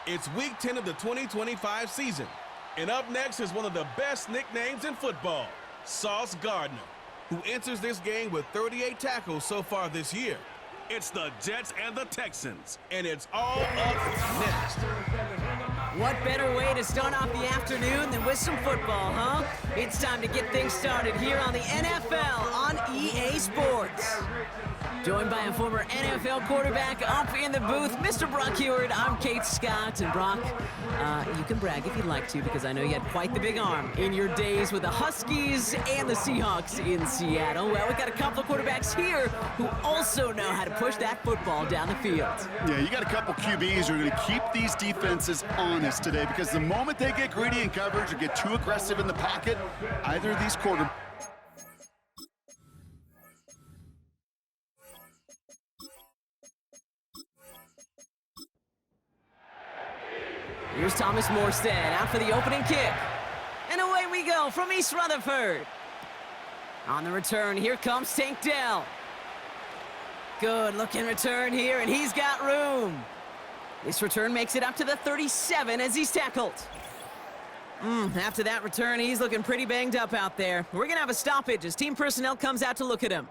It's Week 10 of the 2025 season. And up next is one of the best nicknames in football, Sauce Gardner, who enters this game with 38 tackles so far this year. It's the Jets and the Texans, and it's all up next. What better way to start off the afternoon than with some football, huh? It's time to get things started here on the NFL on EA Sports. Joined by a former NFL quarterback up in the booth, Mr. Brock Heward. I'm Kate Scott, and Brock, you can brag if you'd like to, because I know you had quite the big arm in your days with the Huskies and the Seahawks in Seattle. Well, we've got a couple of quarterbacks here who also know how to push that football down the field. Yeah, you got a couple QBs who are going to keep these defenses honest today, because the moment they get greedy in coverage or get too aggressive in the pocket, either of these quarterbacks. Here's Thomas Morstead out for the opening kick. And away we go from East Rutherford. On the return, here comes Tank Dell. Good looking return here, and he's got room. This return makes it up to the 37 as he's tackled. After that return, he's looking pretty banged up out there. We're going to have a stoppage as team personnel comes out to look at him.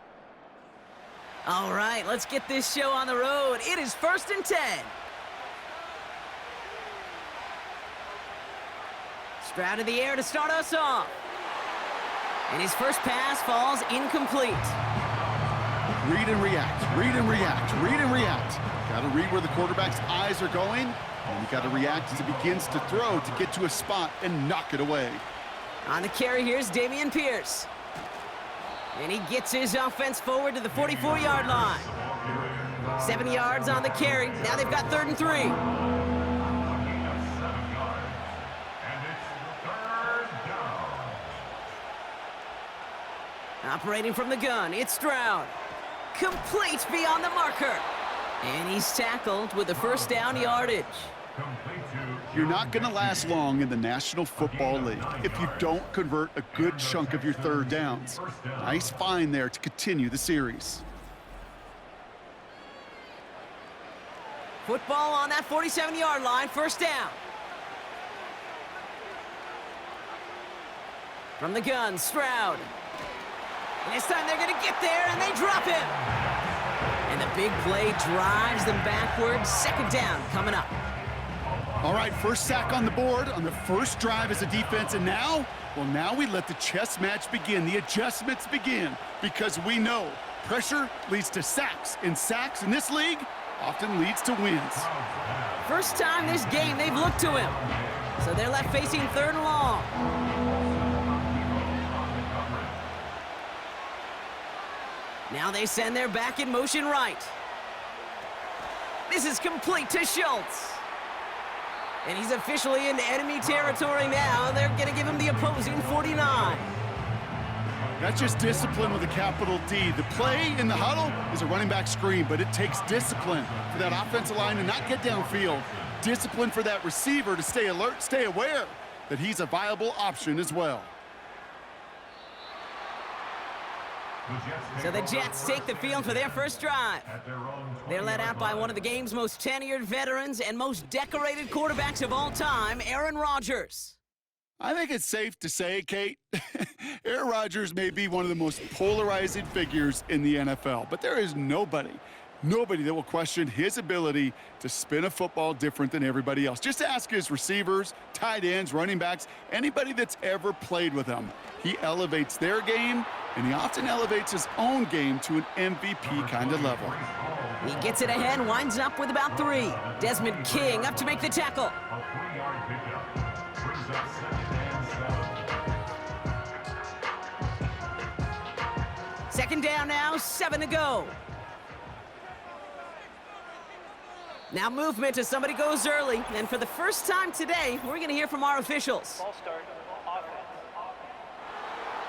All right, let's get this show on the road. It is 1st and 10. Stroud in the air to start us off. And his first pass falls incomplete. Read and react, read and react, read and react. Got to read where the quarterback's eyes are going, and you got to react as he begins to throw to get to a spot and knock it away. On the carry, here's Dameon Pierce. And he gets his offense forward to the 44-yard line. 7 yards on the carry. Now they've got 3rd and 3. Operating from the gun, it's Stroud. Complete beyond the marker. And he's tackled with the first down yardage. You're not going to last long in the National Football League if you don't convert a good chunk of your 3rd downs. Nice find there to continue the series. Football on that 47-yard line, 1st down. From the gun, Stroud. And this time they're going to get there, and they drop him. And the big play drives them backwards. 2nd down coming up. All right, first sack on the board on the first drive as a defense, and now we let the chess match begin, the adjustments begin, because we know pressure leads to sacks, and sacks in this league often leads to wins. First time this game they've looked to him. So they're left facing 3rd and long. Now they send their back in motion right. This is complete to Schultz. And he's officially in enemy territory now. They're going to give him the opposing 49. That's just discipline with a capital D. The play in the huddle is a running back screen, but it takes discipline for that offensive line to not get downfield. Discipline for that receiver to stay alert, stay aware that he's a viable option as well. So the Jets take the field for their first drive. They're led out by one of the game's most tenured veterans and most decorated quarterbacks of all time, Aaron Rodgers. I think it's safe to say, Kate, Aaron Rodgers may be one of the most polarizing figures in the NFL, but there is nobody that will question his ability to spin a football different than everybody else. Just ask his receivers, tight ends, running backs, anybody that's ever played with him. He elevates their game, and he often elevates his own game to an MVP kind of level. He gets it ahead, winds up with about 3. Desmond King up to make the tackle. Second down now, 7 to go. Now movement as somebody goes early, and for the first time today, we're going to hear from our officials. Ball start, offense.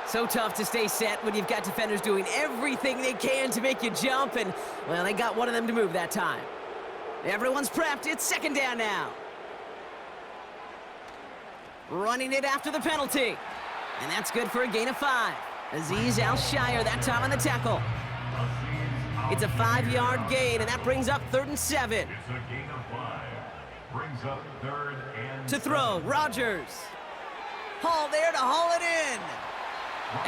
So tough to stay set when you've got defenders doing everything they can to make you jump, and, well, they got one of them to move that time. Everyone's prepped. It's 2nd down now. Running it after the penalty. And that's good for a gain of 5. Azeez Al-Shire that time on the tackle. It's a 5-yard gain, and that brings up 3rd and 7. Brings up third and To throw, Rodgers. Hall there to haul it in.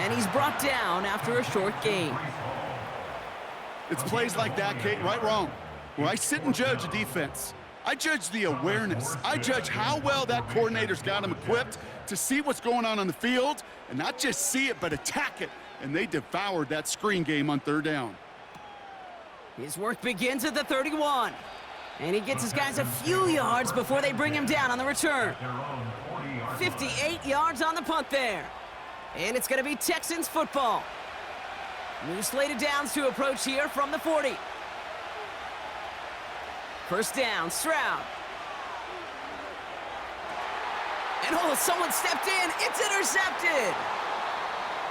And he's brought down after a short gain. It's plays like that, Kate, right, wrong. When I sit and judge a defense, I judge the awareness. I judge how well that coordinator's got him equipped to see what's going on the field, and not just see it, but attack it. And they devoured that screen game on third down. His work begins at the 31. And he gets his guys a few yards before they bring him down on the return. 58 yards on the punt there. And it's going to be Texans football. New slated downs to approach here from the 40. First down, Stroud. And someone stepped in. It's intercepted.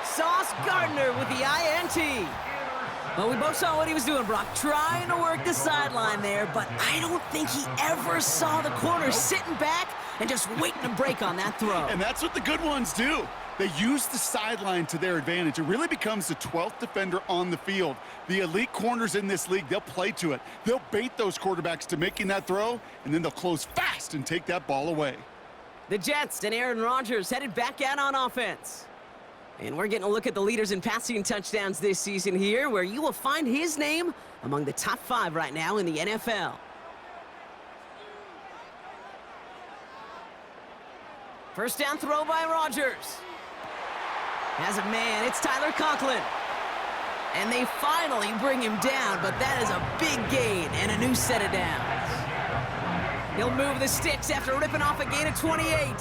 Sauce Gardner with the INT. Well, we both saw what he was doing, Brock, trying to work the sideline there, but I don't think he ever saw the corner sitting back and just waiting to break on that throw. And that's what the good ones do. They use the sideline to their advantage. It really becomes the 12th defender on the field. The elite corners in this league, they'll play to it. They'll bait those quarterbacks to making that throw, and then they'll close fast and take that ball away. The Jets and Aaron Rodgers headed back out on offense. And we're getting a look at the leaders in passing touchdowns this season here, where you will find his name among the top 5 right now in the NFL. First down throw by Rodgers. Has a man, it's Tyler Conklin. And they finally bring him down, but that is a big gain and a new set of downs. He'll move the sticks after ripping off a gain of 28.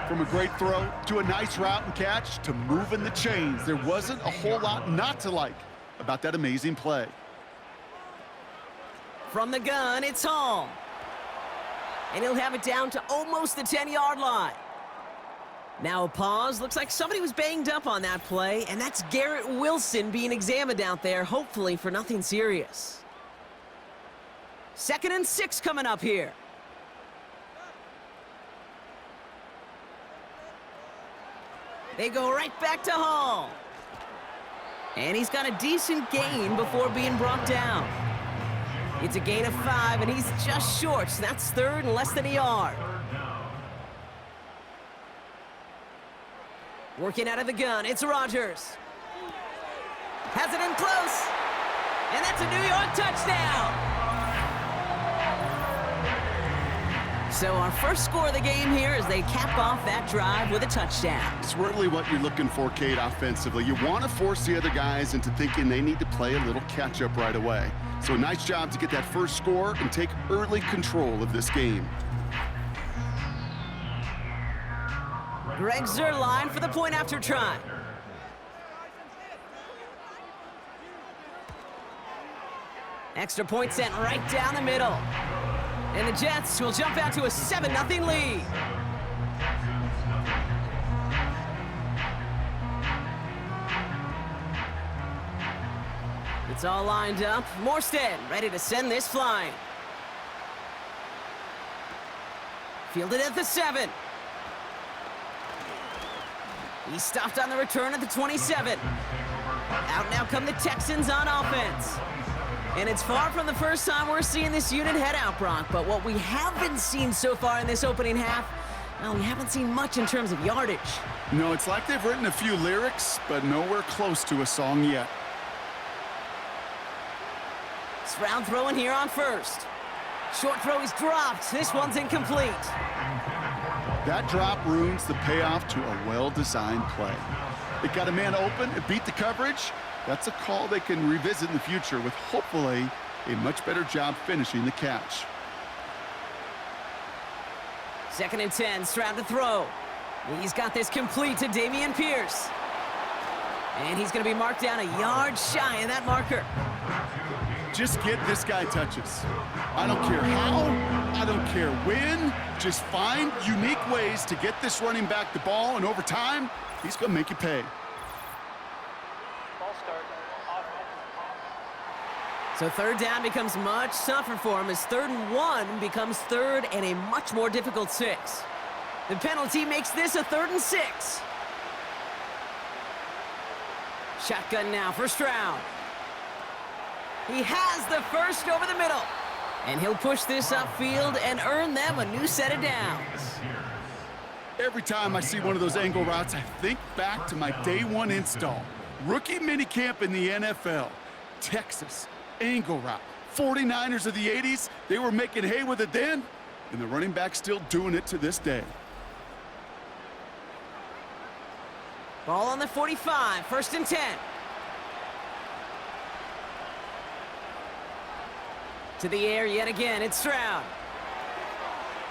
From a great throw to a nice route and catch to moving the chains, there wasn't a whole lot not to like about that amazing play. From the gun, it's Hall. And he'll have it down to almost the 10-yard line. Now a pause. Looks like somebody was banged up on that play, and that's Garrett Wilson being examined out there, hopefully for nothing serious. 2nd and 6 coming up here. They go right back to Hall. And he's got a decent gain before being brought down. It's a gain of 5, and he's just short, so that's 3rd and less than a yard. Working out of the gun, it's Rodgers. Has it in close. And that's a New York touchdown. So our first score of the game here as they cap off that drive with a touchdown. It's really what you're looking for, Kate, offensively. You want to force the other guys into thinking they need to play a little catch-up right away. So a nice job to get that first score and take early control of this game. Greg Zuerlein for the point after try. Extra point sent right down the middle. And the Jets will jump out to a 7-0 lead. It's all lined up. Morstead ready to send this flying. Fielded at the 7. He's stopped on the return at the 27. Out now come the Texans on offense. And it's far from the first time we're seeing this unit head out, Brock. But what we have been seeing so far in this opening half, well, we haven't seen much in terms of yardage. No, it's like they've written a few lyrics, but nowhere close to a song yet. Stroud throwing here on first. Short throw is dropped. This one's incomplete. That drop ruins the payoff to a well-designed play. It got a man open, it beat the coverage. That's a call they can revisit in the future with hopefully a much better job finishing the catch. 2nd and 10, Stroud to throw. He's got this complete to Dameon Pierce. And he's going to be marked down a yard shy of that marker. Just get this guy touches. I don't care how, I don't care when. Just find unique ways to get this running back the ball, and over time, he's going to make you pay. So 3rd down becomes much tougher for him as 3rd and 1 becomes 3rd and a much more difficult 6. The penalty makes this a 3rd and 6. Shotgun now for Stroud. He has the first over the middle. And he'll push this upfield and earn them a new set of downs. Every time I see one of those angle routes, I think back to my day one install. Rookie minicamp in the NFL. Texas, angle route. 49ers of the 80s, they were making hay with it then, and the running back's still doing it to this day. Ball on the 45, 1st and 10. To the air yet again, it's Stroud.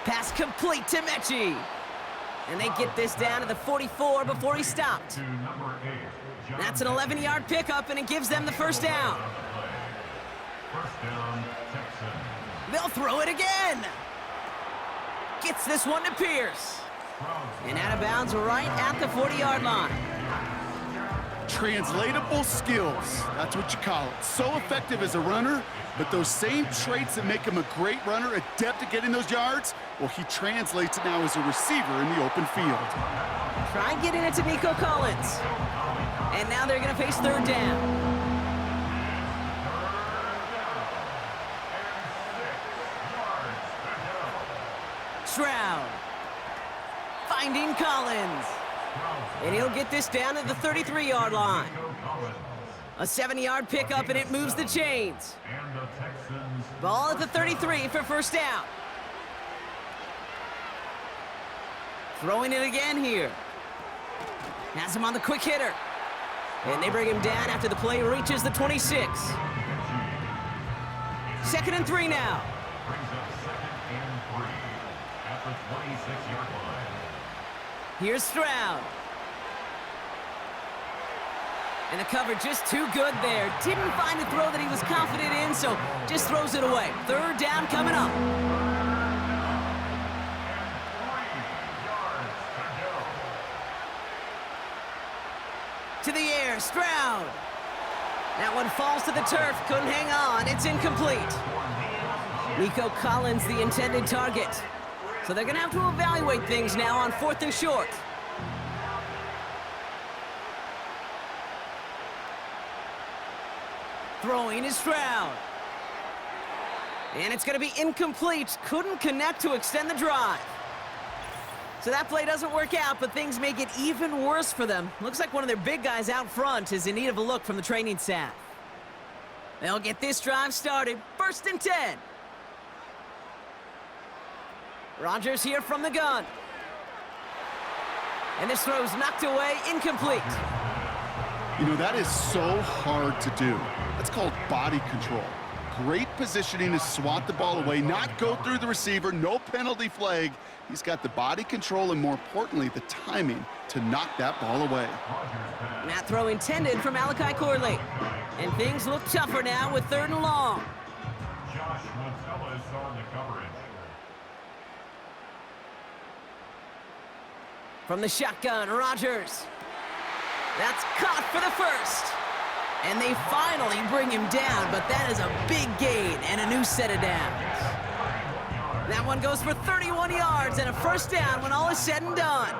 Pass complete to Mechie. And they get this down to the 44 before he stopped. That's an 11-yard pickup, and it gives them the first down. First down, Texans. They'll throw it again. Gets this one to Pierce. And out of bounds right at the 40-yard line. Translatable skills, that's what you call it. So effective as a runner, but those same traits that make him a great runner, adept at getting those yards, well, he translates it now as a receiver in the open field. Try getting it to Nico Collins. And now they're going to face 3rd down. Stroud. Finding Collins. And he'll get this down to the 33-yard line. A 7-yard pickup, and it moves the chains. Ball at the 33 for first down. Throwing it again here. Has him on the quick hitter. And they bring him down after the play reaches the 26. 2nd and 3 now. Here's Stroud. And the cover just too good there. Didn't find a throw that he was confident in, so just throws it away. 3rd down coming up. To the air, Stroud. That one falls to the turf, couldn't hang on, it's incomplete. Nico Collins, the intended target. So they're gonna have to evaluate things now on 4th and short. Throwing is Stroud. And it's gonna be incomplete, couldn't connect to extend the drive. So that play doesn't work out, but things may get even worse for them. Looks like one of their big guys out front is in need of a look from the training staff. They'll get this drive started. 1st and 10. Rodgers here from the gun. And this throw's knocked away, incomplete. You know, that is so hard to do. That's called body control. Great positioning to swat the ball away, not go through the receiver, no penalty flag. He's got the body control and, more importantly, the timing to knock that ball away. That throw intended for Malachi Corley. And things look tougher now with 3rd and long. Josh Metellus on the coverage. From the shotgun, Rodgers. That's caught for the first. And they finally bring him down, but that is a big gain and a new set of downs. That one goes for 31 yards and a first down when all is said and done.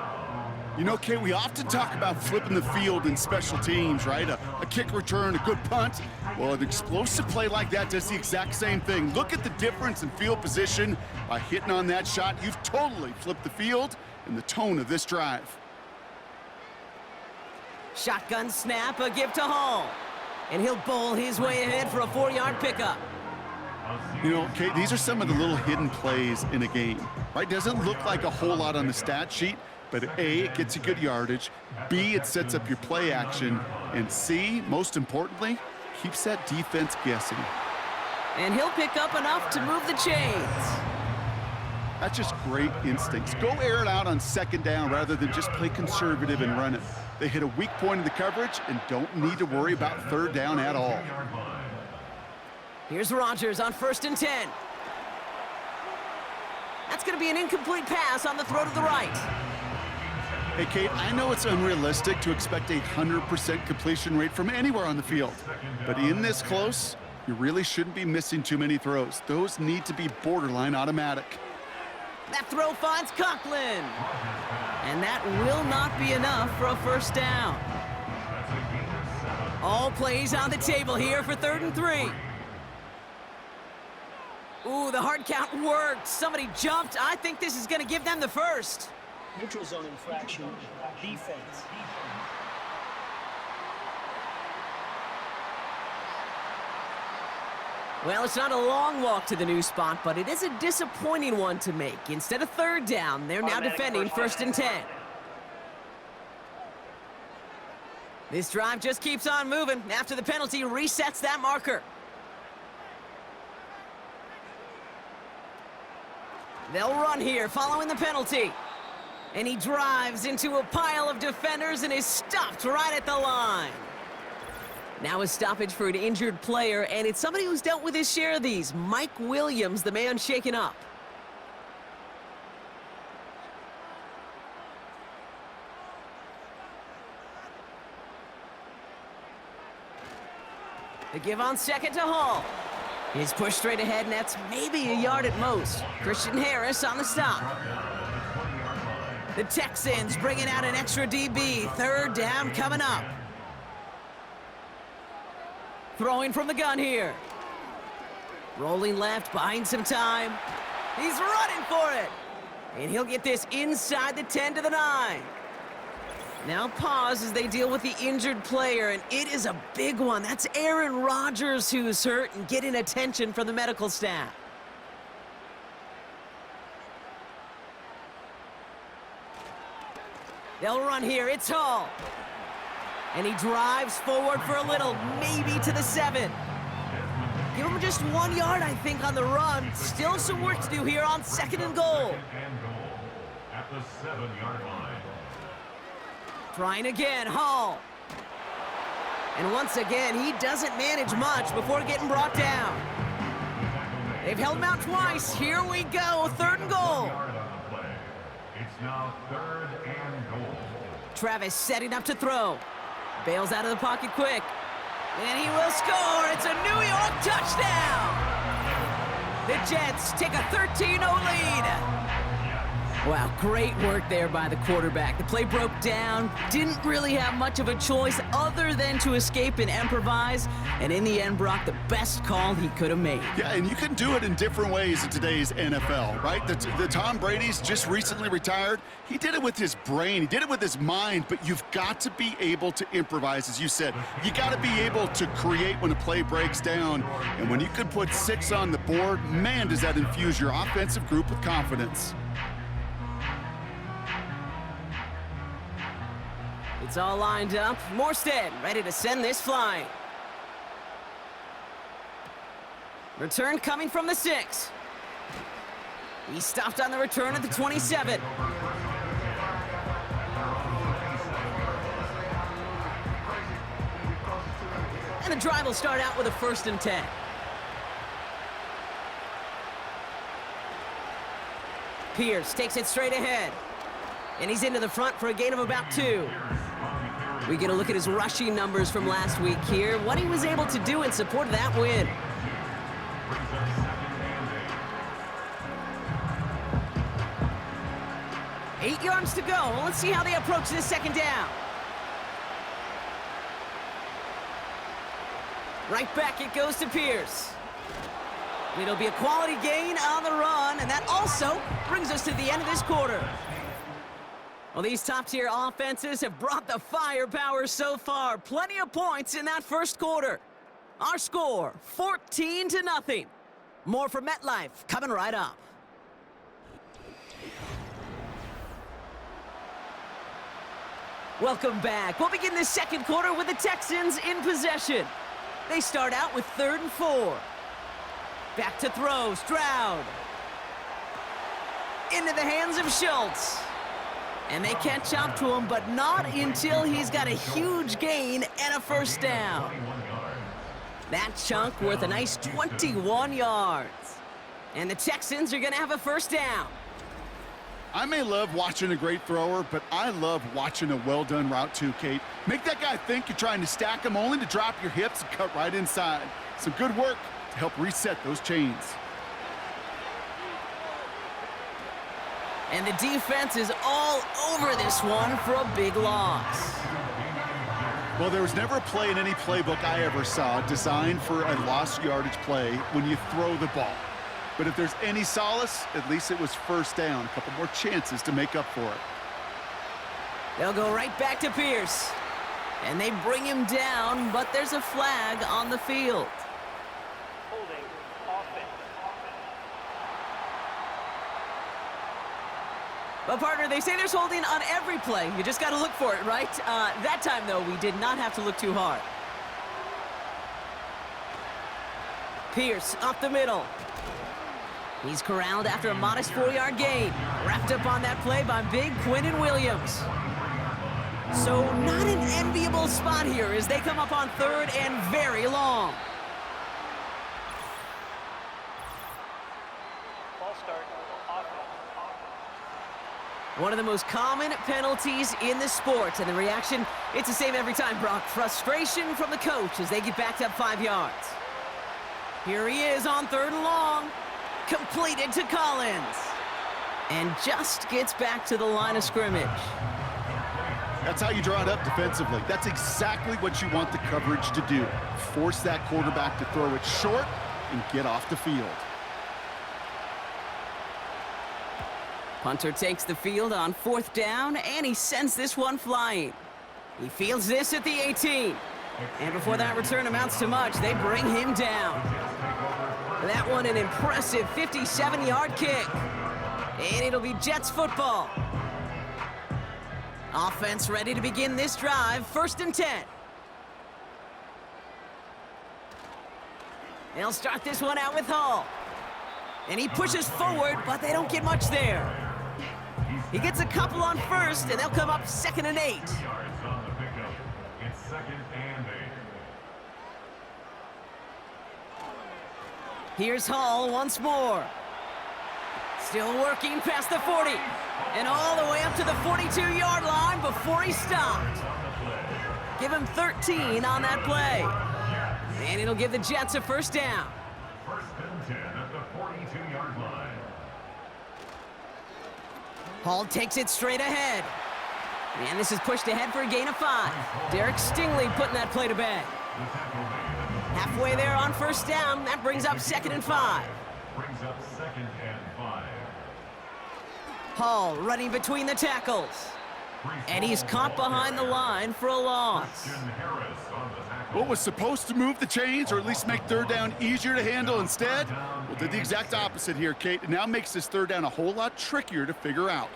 You know, Kate, we often talk about flipping the field in special teams, right? A kick return, a good punt. Well, an explosive play like that does the exact same thing. Look at the difference in field position. By hitting on that shot, you've totally flipped the field and the tone of this drive. Shotgun snap, a give to Hall. And he'll bowl his way ahead for a 4-yard pickup. You know, Kate, these are some of the little hidden plays in a game, right? Doesn't look like a whole lot on the stat sheet, but A, it gets you good yardage, B, it sets up your play action, and C, most importantly, keeps that defense guessing. And he'll pick up enough to move the chains. That's just great instincts. Go air it out on 2nd down rather than just play conservative and run it. They hit a weak point in the coverage and don't need to worry about 3rd down at all. Here's Rodgers on 1st and 10. That's going to be an incomplete pass on the throw to the right. Hey, Kate, I know it's unrealistic to expect a 100% completion rate from anywhere on the field, but in this close, you really shouldn't be missing too many throws. Those need to be borderline automatic. That throw finds Conklin. And that will not be enough for a first down. All plays on the table here for 3rd and 3. Ooh, the hard count worked. Somebody jumped. I think this is going to give them the first. Neutral zone infraction, defense. Well, it's not a long walk to the new spot, but it is a disappointing one to make. Instead of third down, they're now defending 1st and 10. This drive just keeps on moving. After the penalty, resets that marker. They'll run here following the penalty. And he drives into a pile of defenders and is stopped right at the line. Now a stoppage for an injured player, and it's somebody who's dealt with his share of these. Mike Williams, the man shaken up. The give on 2nd to Hall. He's pushed straight ahead, and that's maybe a yard at most. Christian Harris on the stop. The Texans bringing out an extra DB. 3rd down coming up. Throwing from the gun here. Rolling left, buying some time. He's running for it. And he'll get this inside the 10 to the 9. Now pause as they deal with the injured player, and it is a big one. That's Aaron Rodgers who's hurt and getting attention from the medical staff. They'll run here. It's Hall. And he drives forward for a little, maybe to the 7. Give him just 1 yard, I think, on the run. Still some work to do here on 2nd and goal. At the 7-yard line. Trying again, Hall. And once again, he doesn't manage much before getting brought down. They've held him out twice. Here we go, 3rd and goal. It's now 3rd and goal. Travis setting up to throw. Bails out of the pocket quick. And he will score. It's a New York touchdown. The Jets take a 13-0 lead. Wow, great work there by the quarterback. The play broke down. Didn't really have much of a choice other than to escape and improvise. And in the end, Brock, the best call he could have made. Yeah, and you can do it in different ways in today's NFL, right? The Tom Brady's just recently retired. He did it with his brain. He did it with his mind, but you've got to be able to improvise, as you said. You got to be able to create when a play breaks down. And when you can put 6 on the board, man, does that infuse your offensive group with confidence. It's all lined up. Morstead ready to send this flying. Return coming from the 6. He stopped on the return at the 27. And the drive will start out with a 1st and 10. Pierce takes it straight ahead. And he's into the front for a gain of about 2. We get a look at his rushing numbers from last week here. What he was able to do in support of that win. Eight yards to go. Let's see how they approach this 2nd down. Right back it goes to Pierce. It'll be a quality gain on the run, and that also brings us to the end of this quarter. Well, these top-tier offenses have brought the firepower so far. Plenty of points in that 1st quarter. Our score, 14-0. More from MetLife coming right up. Welcome back. We'll begin the 2nd quarter with the Texans in possession. They start out with 3rd and 4. Back to throw, Stroud. Into the hands of Schultz. And they catch up to him, but not until he's got a huge gain and a 1st down. That chunk worth a nice 21 yards. And the Texans are going to have a 1st down. I may love watching a great thrower, but I love watching a well-done route too, Kate. Make that guy think you're trying to stack him only to drop your hips and cut right inside. Some good work to help reset those chains. And the defense is all over this one for a big loss. Well, there was never a play in any playbook I ever saw designed for a lost yardage play when you throw the ball. But if there's any solace, at least it was first down. A couple more chances to make up for it. They'll go right back to Pierce. And they bring him down, but there's a flag on the field. Holding offense. But, partner, they say there's holding on every play. You just got to look for it, right? That time, though, we did not have to look too hard. Pierce up the middle. He's corralled after a modest 4-yard gain. Wrapped up on that play by big Quinnen Williams. So not an enviable spot here as they come up on 3rd and very long. Ball start. Offense. One of the most common penalties in the sport, and the reaction, it's the same every time, Brock. Frustration from the coach as they get backed up 5 yards. Here he is on 3rd and long. Completed to Collins. And just gets back to the line of scrimmage. That's how you draw it up defensively. That's exactly what you want the coverage to do. Force that quarterback to throw it short and get off the field. Punter takes the field on 4th down, and he sends this one flying. He fields this at the 18. And before that return amounts to much, they bring him down. That one an impressive 57-yard kick. And it'll be Jets football. Offense ready to begin this drive, 1st and 10. They'll start this one out with Hall. And he pushes forward, but they don't get much there. He gets a couple on 1st, and they'll come up 2nd and 8. Yards on the pickup. It's 2nd and 8. Here's Hall once more. Still working past the 40. And all the way up to the 42-yard line before he stopped. Give him 13 on that play. And it'll give the Jets a 1st down. 1st and 10 at the 42-yard line. Hall takes it straight ahead. And this is pushed ahead for a gain of 5. Derek Stingley putting that play to bed. Halfway there on 1st down. That brings up 2nd and 5. Brings up 2nd and 5. Hall running between the tackles. And he's caught behind the line for a loss. What was supposed to move the chains or at least make 3rd down easier to handle instead? Well, did the exact opposite here, Kate. It now makes this 3rd down a whole lot trickier to figure out.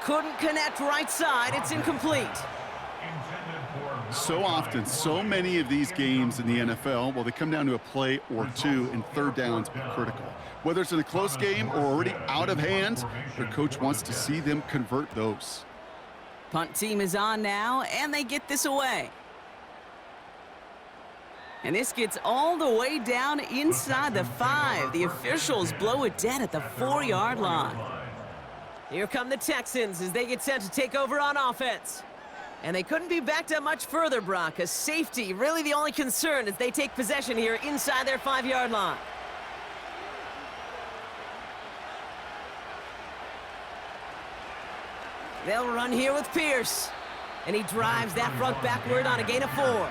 Couldn't connect right side. It's incomplete. So often, so many of these games in the NFL, well, they come down to a play or two, and 3rd downs are critical. Whether it's in a close game or already out of hand, their coach wants to see them convert those. Punt team is on now, and they get this away. And this gets all the way down inside the 5. The officials blow it dead at the 4-yard line. Here come the Texans as they get set to take over on offense. And they couldn't be backed up much further, Brock. A safety, really the only concern as they take possession here inside their 5-yard line. They'll run here with Pierce. And he drives that front backward on a gain of 4.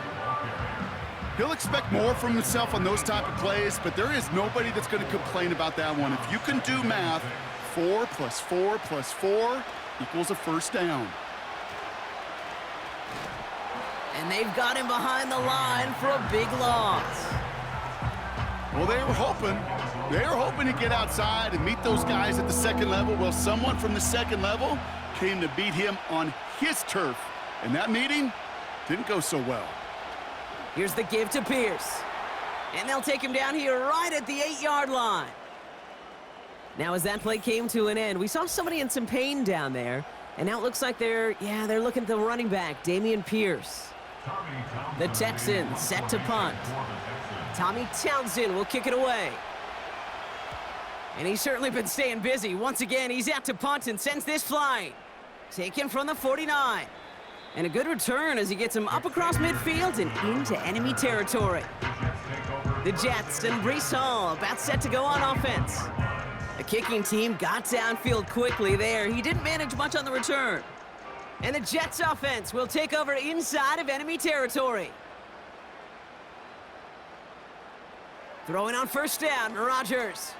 He'll expect more from himself on those type of plays, but there is nobody that's going to complain about that one. If you can do math, 4 plus 4 plus 4 equals a 1st down. And they've got him behind the line for a big loss. Well, they were hoping to get outside and meet those guys at the 2nd level. Well, someone from the 2nd level came to beat him on his turf. And that meeting didn't go so well. Here's the give to Pierce. And they'll take him down here right at the 8-yard line. Now, as that play came to an end, we saw somebody in some pain down there. And now it looks like they're looking at the running back, Dameon Pierce. The Texans set to punt. Tommy Townsend will kick it away. And he's certainly been staying busy. Once again, he's out to punt and sends this flying. Taken from the 49. And a good return as he gets him up across midfield and into enemy territory. The Jets and Breece Hall about set to go on offense. The kicking team got downfield quickly there. He didn't manage much on the return. And the Jets offense will take over inside of enemy territory. Throwing on first down, Rodgers.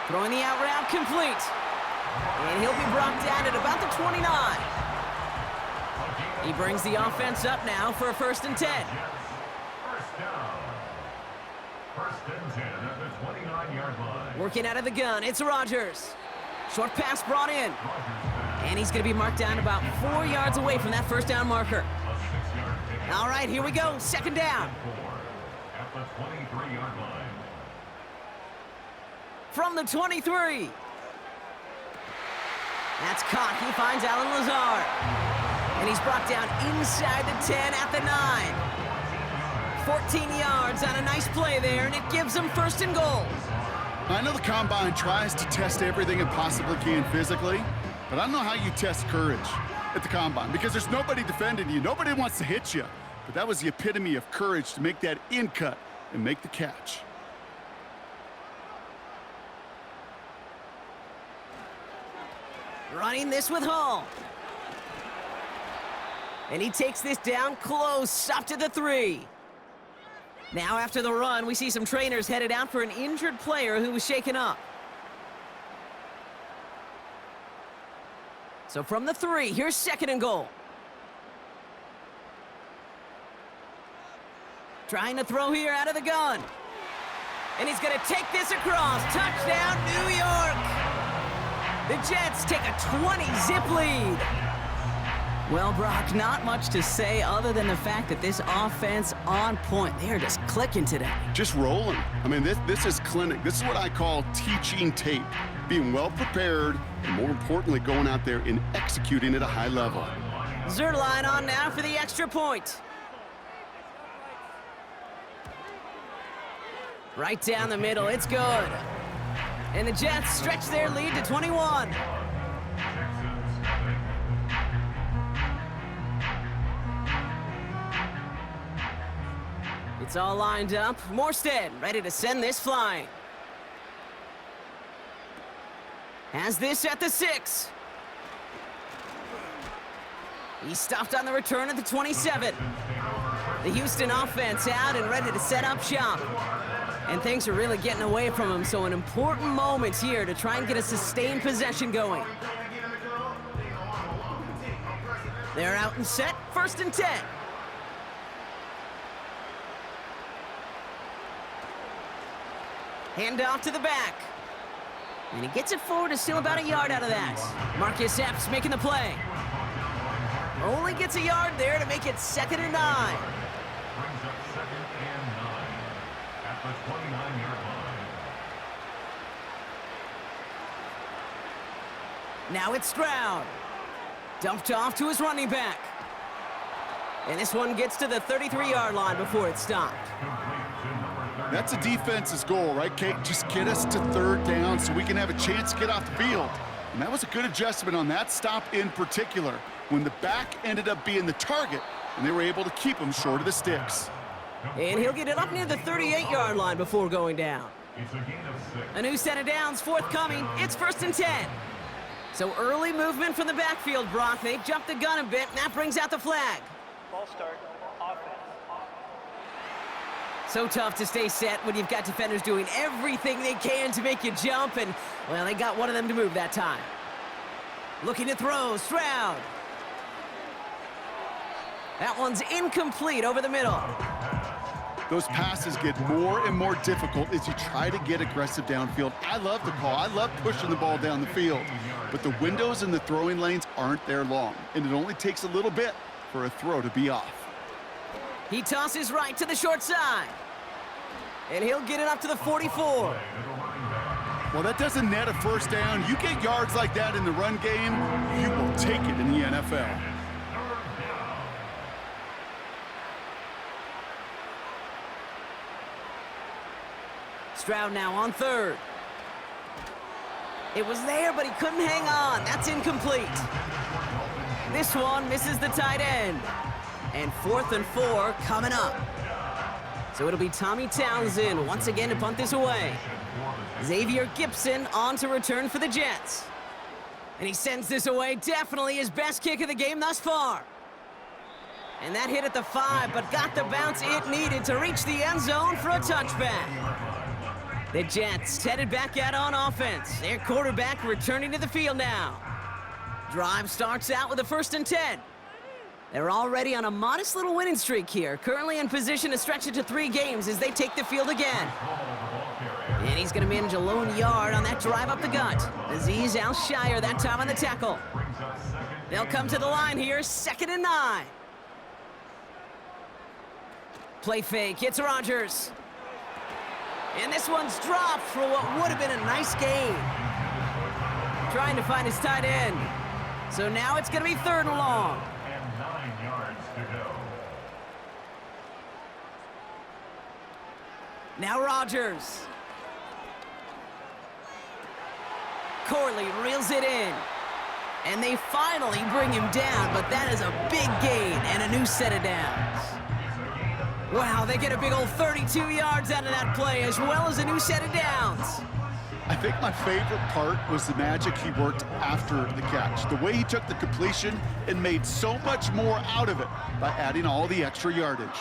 Throwing the out route complete. And he'll be brought down at about the 29. He brings the offense up now for a 1st and 10. First down. 1st and 10 at the 29-yard line. Working out of the gun, it's Rodgers. Short pass brought in. And he's going to be marked down about 4 yards away from that first down marker. All right, here we go. 2nd down. At the 23-yard line. From the 23. That's caught. He finds Alan Lazard. And he's brought down inside the 10 at the 9. 14 yards on a nice play there, and it gives them 1st and goal. I know the Combine tries to test everything it possibly can physically, but I don't know how you test courage at the Combine because there's nobody defending you. Nobody wants to hit you. But that was the epitome of courage to make that in cut and make the catch. Running this with Hall. And he takes this down close, stopped at the 3. Now after the run, we see some trainers headed out for an injured player who was shaken up. So from the 3, here's 2nd and goal. Trying to throw here out of the gun. And he's going to take this across. Touchdown, New York! The Jets take a 20-zip lead. Well, Brock, not much to say other than the fact that this offense on point. They are just clicking today. Just rolling. I mean, this is clinic. This is what I call teaching tape. Being well prepared, and more importantly, going out there and executing at a high level. Zerline on now for the extra point. Right down the middle, it's good. And the Jets stretch their lead to 21. It's all lined up. Morstead ready to send this flying. Has this at the 6. He's stopped on the return at the 27. The Houston offense out and ready to set up shop. And things are really getting away from him, so an important moment here to try and get a sustained possession going. They're out and set, 1st and 10. Hand off to the back. And he gets it forward, is still about a yard out of that. Marcus Epps making the play. Only gets a yard there to make it 2nd and 9. Brings up 2nd and 9 at the 29-yard line. Now it's Stroud. Dumped off to his running back. And this one gets to the 33-yard line before it's stopped. That's a defense's goal, right, Kate? Just get us to 3rd down so we can have a chance to get off the field. And that was a good adjustment on that stop in particular, when the back ended up being the target, and they were able to keep him short of the sticks. And he'll get it up near the 38-yard line before going down. It's a gain of 6. A new set of downs forthcoming. It's 1st and 10. So early movement from the backfield, Brock. They jumped the gun a bit, and that brings out the flag. Ball start, offense. So tough to stay set when you've got defenders doing everything they can to make you jump, and, well, they got one of them to move that time. Looking to throw, Stroud. That one's incomplete over the middle. Those passes get more and more difficult as you try to get aggressive downfield. I love the call. I love pushing the ball down the field. But the windows in the throwing lanes aren't there long, and it only takes a little bit for a throw to be off. He tosses right to the short side. And he'll get it up to the 44. Well, that doesn't net a 1st down. You get yards like that in the run game, you will take it in the NFL. Stroud now on 3rd. It was there, but he couldn't hang on. That's incomplete. This one misses the tight end. And 4th and 4 coming up. So it'll be Tommy Townsend once again to punt this away. Xavier Gipson on to return for the Jets. And he sends this away, definitely his best kick of the game thus far. And that hit at the 5, but got the bounce it needed to reach the end zone for a touchback. The Jets headed back out on offense. Their quarterback returning to the field now. Drive starts out with a 1st and 10. They're already on a modest little winning streak here, currently in position to stretch it to 3 games as they take the field again. And he's going to manage a lone yard on that drive up the gut. Aziz Al-Shire that time on the tackle. They'll come to the line here, 2nd and 9. Play fake, it's Rodgers. And this one's dropped for what would have been a nice gain. Trying to find his tight end. So now it's going to be 3rd and long. And 9 yards to go. Now Rodgers. Corley reels it in. And they finally bring him down, but that is a big gain and a new set of downs. Wow, they get a big old 32 yards out of that play, as well as a new set of downs. I think my favorite part was the magic he worked after the catch. The way he took the completion and made so much more out of it by adding all the extra yardage.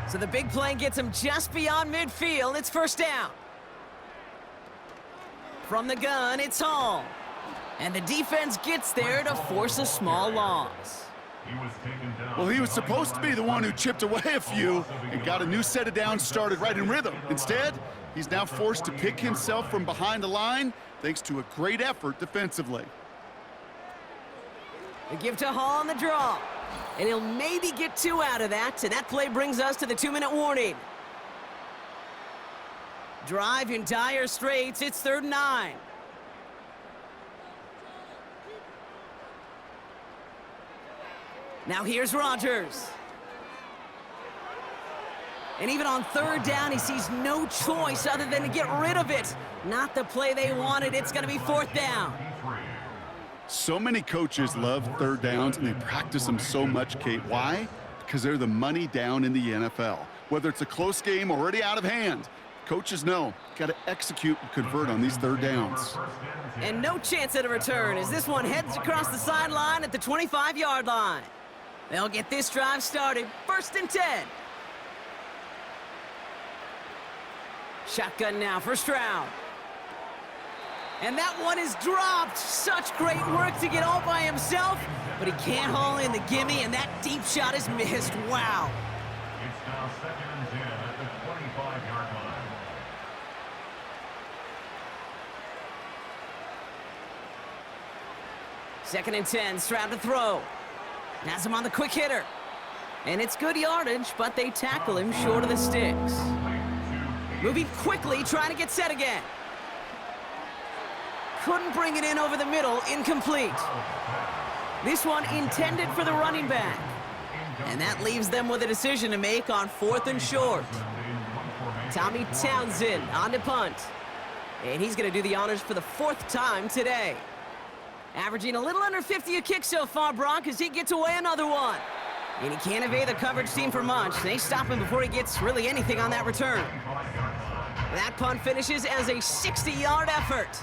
So the big play gets him just beyond midfield. It's 1st down. From the gun, it's Hall. And the defense gets there to force a small loss. Well, he was supposed to be the one who chipped away a few and got a new set of downs started right in rhythm. Instead, he's now forced to pick himself from behind the line thanks to a great effort defensively. They give to Hall on the draw. And he'll maybe get 2 out of that. And that play brings us to the 2-minute warning. Drive in dire straits. It's 3rd and 9. Now here's Rodgers. And even on 3rd down, he sees no choice other than to get rid of it. Not the play they wanted. It's going to be 4th down. So many coaches love 3rd downs, and they practice them so much, Kate. Why? Because they're the money down in the NFL. Whether it's a close game already out of hand, coaches know, got to execute and convert on these 3rd downs. And no chance at a return as this one heads across the sideline at the 25-yard line. They'll get this drive started, 1st and 10. Shotgun now for Stroud. And that one is dropped. Such great work to get all by himself, but he can't haul in the gimme, and that deep shot is missed. Wow. It's now 2nd and 10 at the 25-yard line. Second and 10, Stroud to throw. Has him on the quick hitter. And it's good yardage, but they tackle him short of the sticks. Moving quickly, trying to get set again. Couldn't bring it in over the middle, incomplete. This one intended for the running back. And that leaves them with a decision to make on 4th and short. Tommy Townsend on to punt. And he's going to do the honors for the 4th time today. Averaging a little under 50 a kick so far, Brock, as he gets away another one. And he can't evade the coverage team for much. They stop him before he gets really anything on that return. That punt finishes as a 60-yard effort.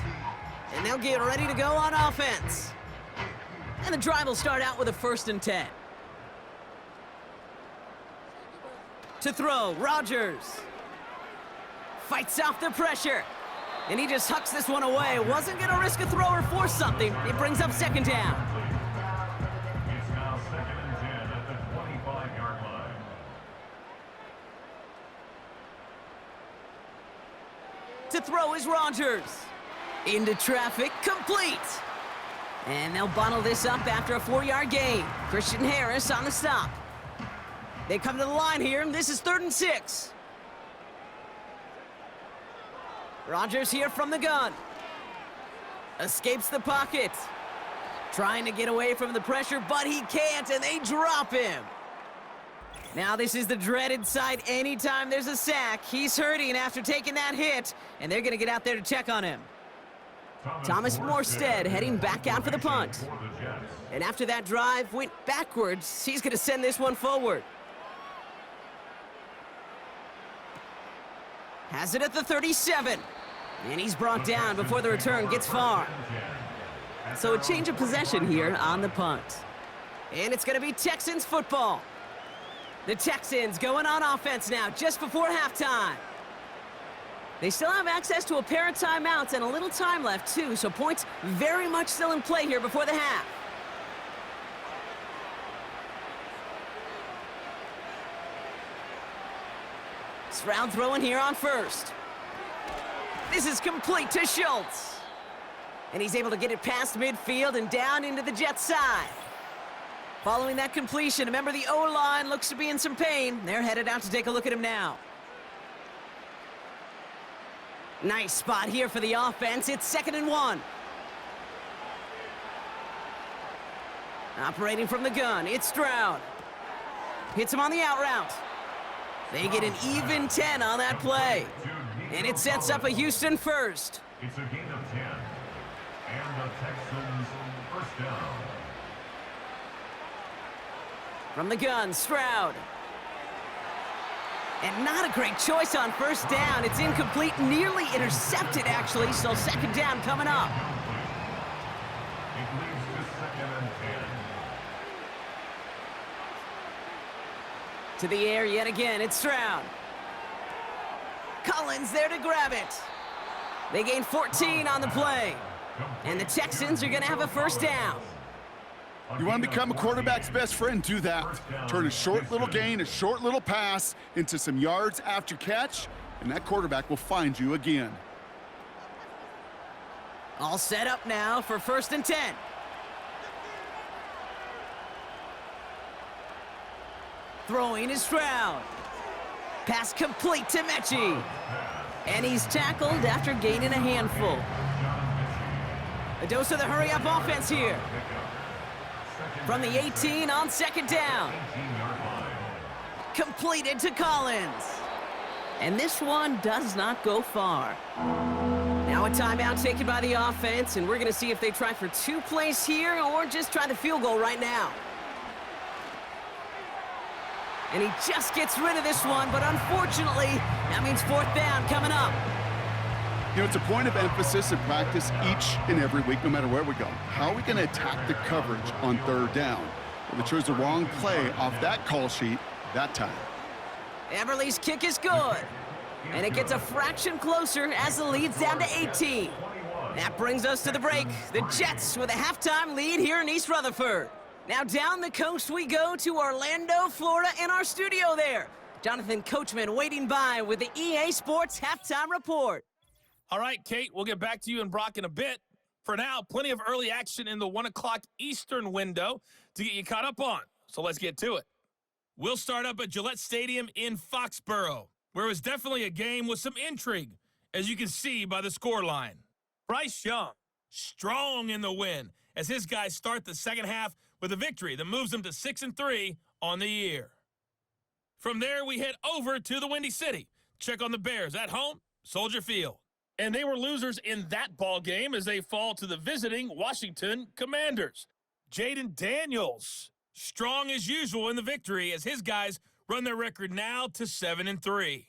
And they'll get ready to go on offense. And the drive will start out with a 1st and 10. To throw, Rodgers. Fights off the pressure. And he just hucks this one away. Wasn't going to risk a throw or force something. It brings up 2nd down. It's now 2nd and 10 at the 25-yard line. To throw is Rodgers. Into traffic, complete. And they'll bottle this up after a 4-yard gain. Christian Harris on the stop. They come to the line here, and this is 3rd and 6. Rodgers here from the gun. Escapes the pocket. Trying to get away from the pressure, but he can't, and they drop him. Now this is the dreaded sight anytime there's a sack. He's hurting after taking that hit, and they're going to get out there to check on him. Thomas Morstead heading back out for the punt. And after that drive went backwards, he's going to send this one forward. Has it at the 37. And he's brought down before the return gets far. So a change of possession here on the punt. And it's going to be Texans football. The Texans going on offense now, just before halftime. They still have access to a pair of timeouts and a little time left, too, so points very much still in play here before the half. Stroud throwing here on first. This is complete to Schultz. And he's able to get it past midfield and down into the Jets side. Following that completion, a member of the O-line looks to be in some pain. They're headed out to take a look at him now. Nice spot here for the offense. It's 2nd and 1. Operating from the gun, it's Stroud. Hits him on the out route. They get an even 10 on that play. And it sets up a Houston first. It's a gain of 10. And the Texans first down. From the gun, Stroud. And not a great choice on first down. It's incomplete, nearly intercepted, actually, so 2nd down coming up. It leads to 2nd and 10. To the air yet again, it's Stroud. Collins there to grab it. They gain 14 on the play. And the Texans are going to have a first down. You want to become a quarterback's best friend, do that. Turn a short little gain, a short little pass into some yards after catch, and that quarterback will find you again. All set up now for 1st and 10. Throwing is Stroud. Pass complete to Mechie. And he's tackled after gaining a handful. A dose of the hurry-up offense here. From the 18 on 2nd down. Completed to Collins. And this one does not go far. Now a timeout taken by the offense, and we're going to see if they try for 2 plays here or just try the field goal right now. And he just gets rid of this one, but unfortunately, that means 4th down coming up. You know, it's a point of emphasis in practice each and every week, no matter where we go. How are we going to attack the coverage on 3rd down? Well, they chose the wrong play off that call sheet that time. Everly's kick is good. And it gets a fraction closer as the lead's down to 18. That brings us to the break. The Jets with a halftime lead here in East Rutherford. Now down the coast we go to Orlando, Florida, in our studio there. Jonathan Coachman waiting by with the EA Sports Halftime Report. All right, Kate, we'll get back to you and Brock in a bit. For now, plenty of early action in the 1 o'clock Eastern window to get you caught up on. So let's get to it. We'll start up at Gillette Stadium in Foxborough, where it was definitely a game with some intrigue, as you can see by the scoreline. Bryce Young, strong in the win, as his guys start the second half with a victory that moves them to 6-3 on the year. From there, we head over to the Windy City. Check on the Bears at home, Soldier Field. And they were losers in that ball game as they fall to the visiting Washington Commanders. Jaden Daniels, strong as usual in the victory as his guys run their record now to 7-3.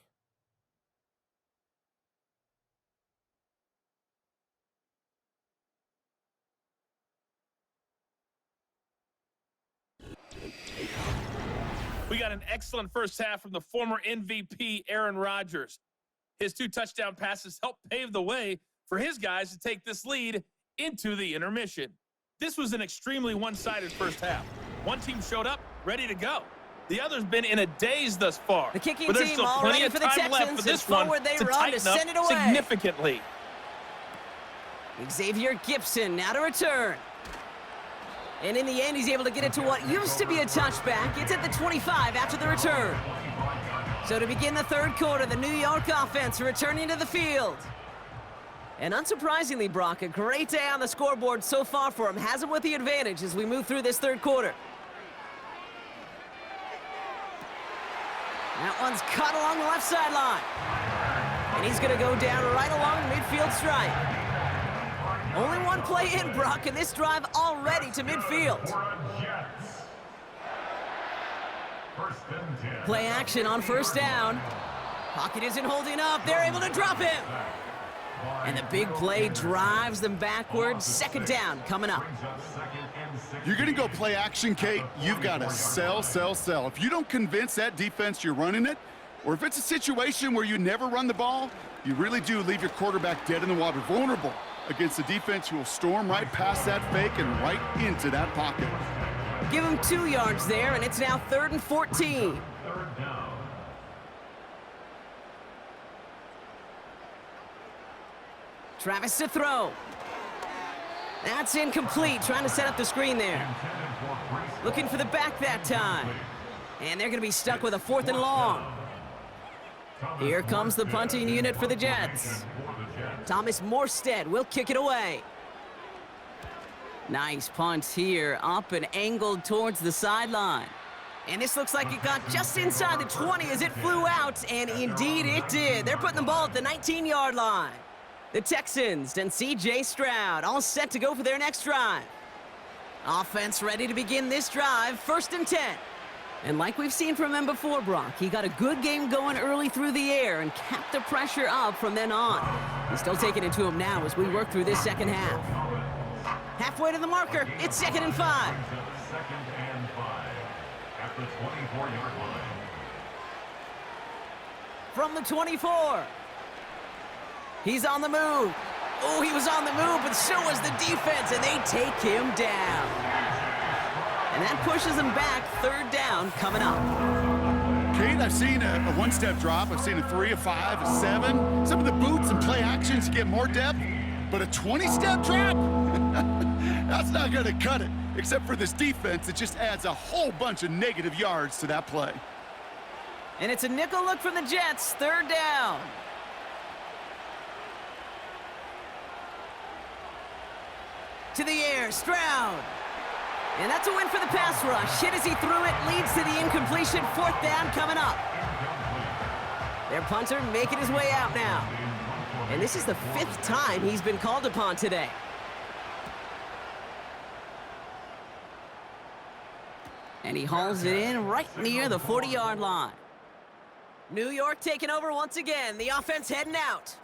We got an excellent first half from the former MVP, Aaron Rodgers. His 2 touchdown passes helped pave the way for his guys to take this lead into the intermission. This was an extremely one-sided first half. One team showed up, ready to go. The other's been in a daze thus far. The kicking but there's team still all plenty ready of for the time left Texans. for this It's one forward they to run to tighten up send it away. significantly. Xavier Gipson now to return. And in the end, he's able to get it to what used to be a touchback. It's at the 25 after the return. So to begin the 3rd quarter, the New York offense returning to the field. And unsurprisingly, Brock, a great day on the scoreboard so far for him. Has him with the advantage as we move through this 3rd quarter. That one's caught along the left sideline. And he's going to go down right along the midfield stripe. Only one play in, Brock, and this drive already to midfield. Play action on 1st down. Pocket isn't holding up. They're able to drop him. And the big play drives them backwards. Second down coming up. You're going to go play action, Kate. You've got to sell, sell, sell. If you don't convince that defense you're running it, or if it's a situation where you never run the ball, you really do leave your quarterback dead in the water, vulnerable against a defense who will storm right past that fake and right into that pocket. Give him 2 yards there, and it's now 3rd and 14. Travis to throw. That's incomplete, trying to set up the screen there. Looking for the back that time. And they're going to be stuck with a 4th and long. Here comes the punting unit for the Jets. Thomas Morstead will kick it away. Nice punt here, up and angled towards the sideline. And this looks like it got just inside the 20 as it flew out, and indeed it did. They're putting the ball at the 19-yard line. The Texans and C.J. Stroud all set to go for their next drive. Offense ready to begin this drive, 1st and 10. And like we've seen from him before, Brock, he got a good game going early through the air and kept the pressure up from then on. He's still taking it to him now as we work through this second half. Halfway to the marker, it's 2nd and 5. 2nd and 5 at the 24-yard line. From the 24. He's on the move. Oh, he was on the move, but so was the defense, and they take him down. And that pushes him back. 3rd down coming up. Kate, I've seen a one-step drop. I've seen a 3, a 5, a 7. Some of the boots and play actions get more depth, but a 20-step drop? That's not going to cut it, except for this defense that just adds a whole bunch of negative yards to that play. And it's a nickel look from the Jets. 3rd down. To the air, Stroud. And that's a win for the pass rush. Hit as he threw it, leads to the incompletion. 4th down coming up. Their punter making his way out now. And this is the 5th time he's been called upon today. And he hauls it in right near the 40-yard line. New York taking over once again. The offense heading out.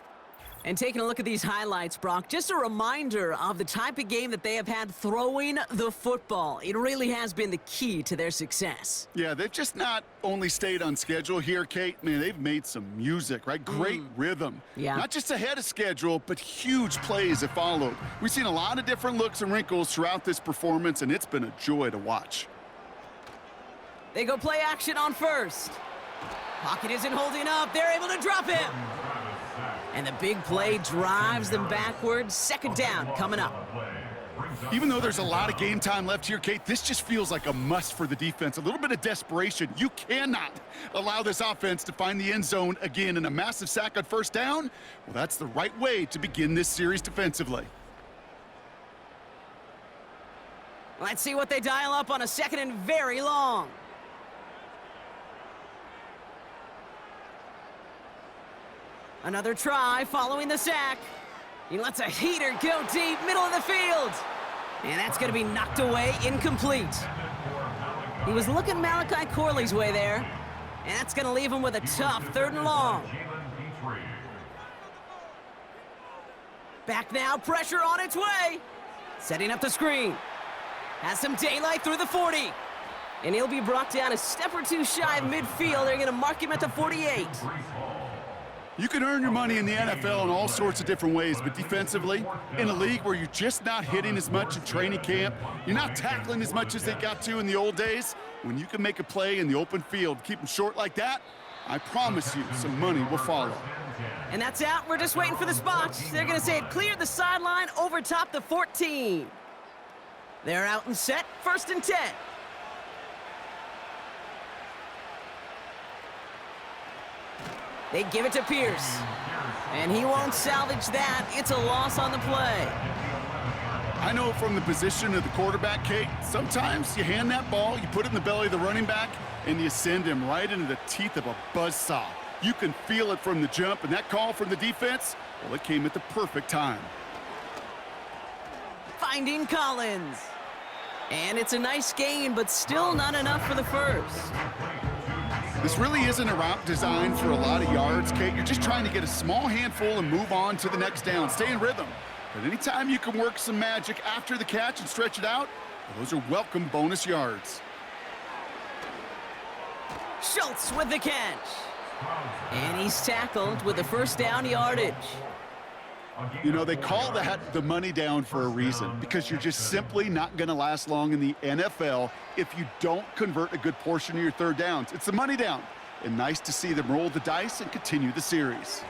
And taking a look at these highlights, Brock, just a reminder of the type of game that they have had throwing the football. It really has been the key to their success. Yeah, they've just not only stayed on schedule here, Kate. Man, they've made some music, right? Great rhythm. Yeah. Not just ahead of schedule, but huge plays have followed. We've seen a lot of different looks and wrinkles throughout this performance, and it's been a joy to watch. They go play action on 1st. Pocket isn't holding up. They're able to drop him. And the big play drives them backwards. 2nd down coming up. Even though there's a lot of game time left here, Kate, this just feels like a must for the defense. A little bit of desperation. You cannot allow this offense to find the end zone again, and a massive sack on 1st down. Well, that's the right way to begin this series defensively. Let's see what they dial up on a 2nd and very long. Another try following the sack. He lets a heater go deep, middle of the field. And that's going to be knocked away, incomplete. He was looking Malachi Corley's way there. And that's going to leave him with a tough 3rd and long. Back now, pressure on its way. Setting up the screen. Has some daylight through the 40. And he'll be brought down a step or 2 shy of midfield. They're going to mark him at the 48. You can earn your money in the NFL in all sorts of different ways, but defensively, in a league where you're just not hitting as much in training camp, you're not tackling as much as they got to in the old days, when you can make a play in the open field, keep them short like that, I promise you some money will follow. And that's out. We're just waiting for the spot. They're going to say it cleared the sideline over top the 14. They're out and set. 1st and 10. They give it to Pierce. And he won't salvage that. It's a loss on the play. I know from the position of the quarterback, Kate, sometimes you hand that ball, you put it in the belly of the running back, and you send him right into the teeth of a buzzsaw. You can feel it from the jump, and that call from the defense, well, it came at the perfect time. Finding Collins. And it's a nice gain, but still not enough for the 1st. This really isn't a route designed for a lot of yards, Kate. You're just trying to get a small handful and move on to the next down. Stay in rhythm. But anytime you can work some magic after the catch and stretch it out, those are welcome bonus yards. Schultz with the catch. And he's tackled with the first down yardage. You know, they call that the money down for a reason, because you're just simply not going to last long in the NFL if you don't convert a good portion of your third downs. It's the money down. And nice to see them roll the dice and continue the series.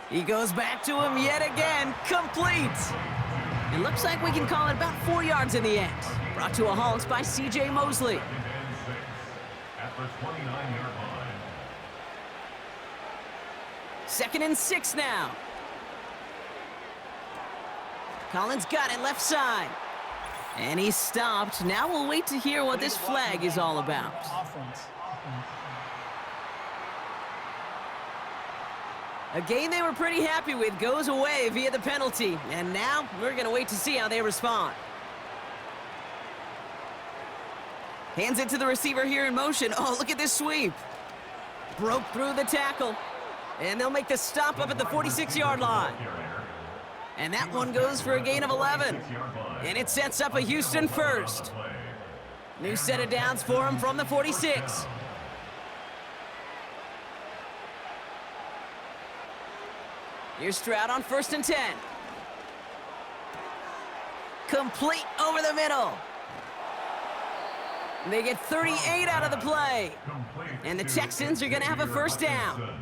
He goes back to him yet again. Complete. It looks like we can call it about 4 yards in the end. Brought to a halt by C.J. Mosley. At the 29-yard line. 2nd and 6 now. Collins got it left side. And he's stopped. Now we'll wait to hear what this flag is all about. A game they were pretty happy with goes away via the penalty. And now we're going to wait to see how they respond. Hands it to the receiver here in motion. Oh, look at this sweep. Broke through the tackle. And they'll make the stop up at the 46-yard line. And that one goes for a gain of 11. And it sets up a Houston first. New set of downs for him from the 46. Here's Stroud on 1st and 10. Complete over the middle. They get 38 out of the play. And the Texans are going to have a first down.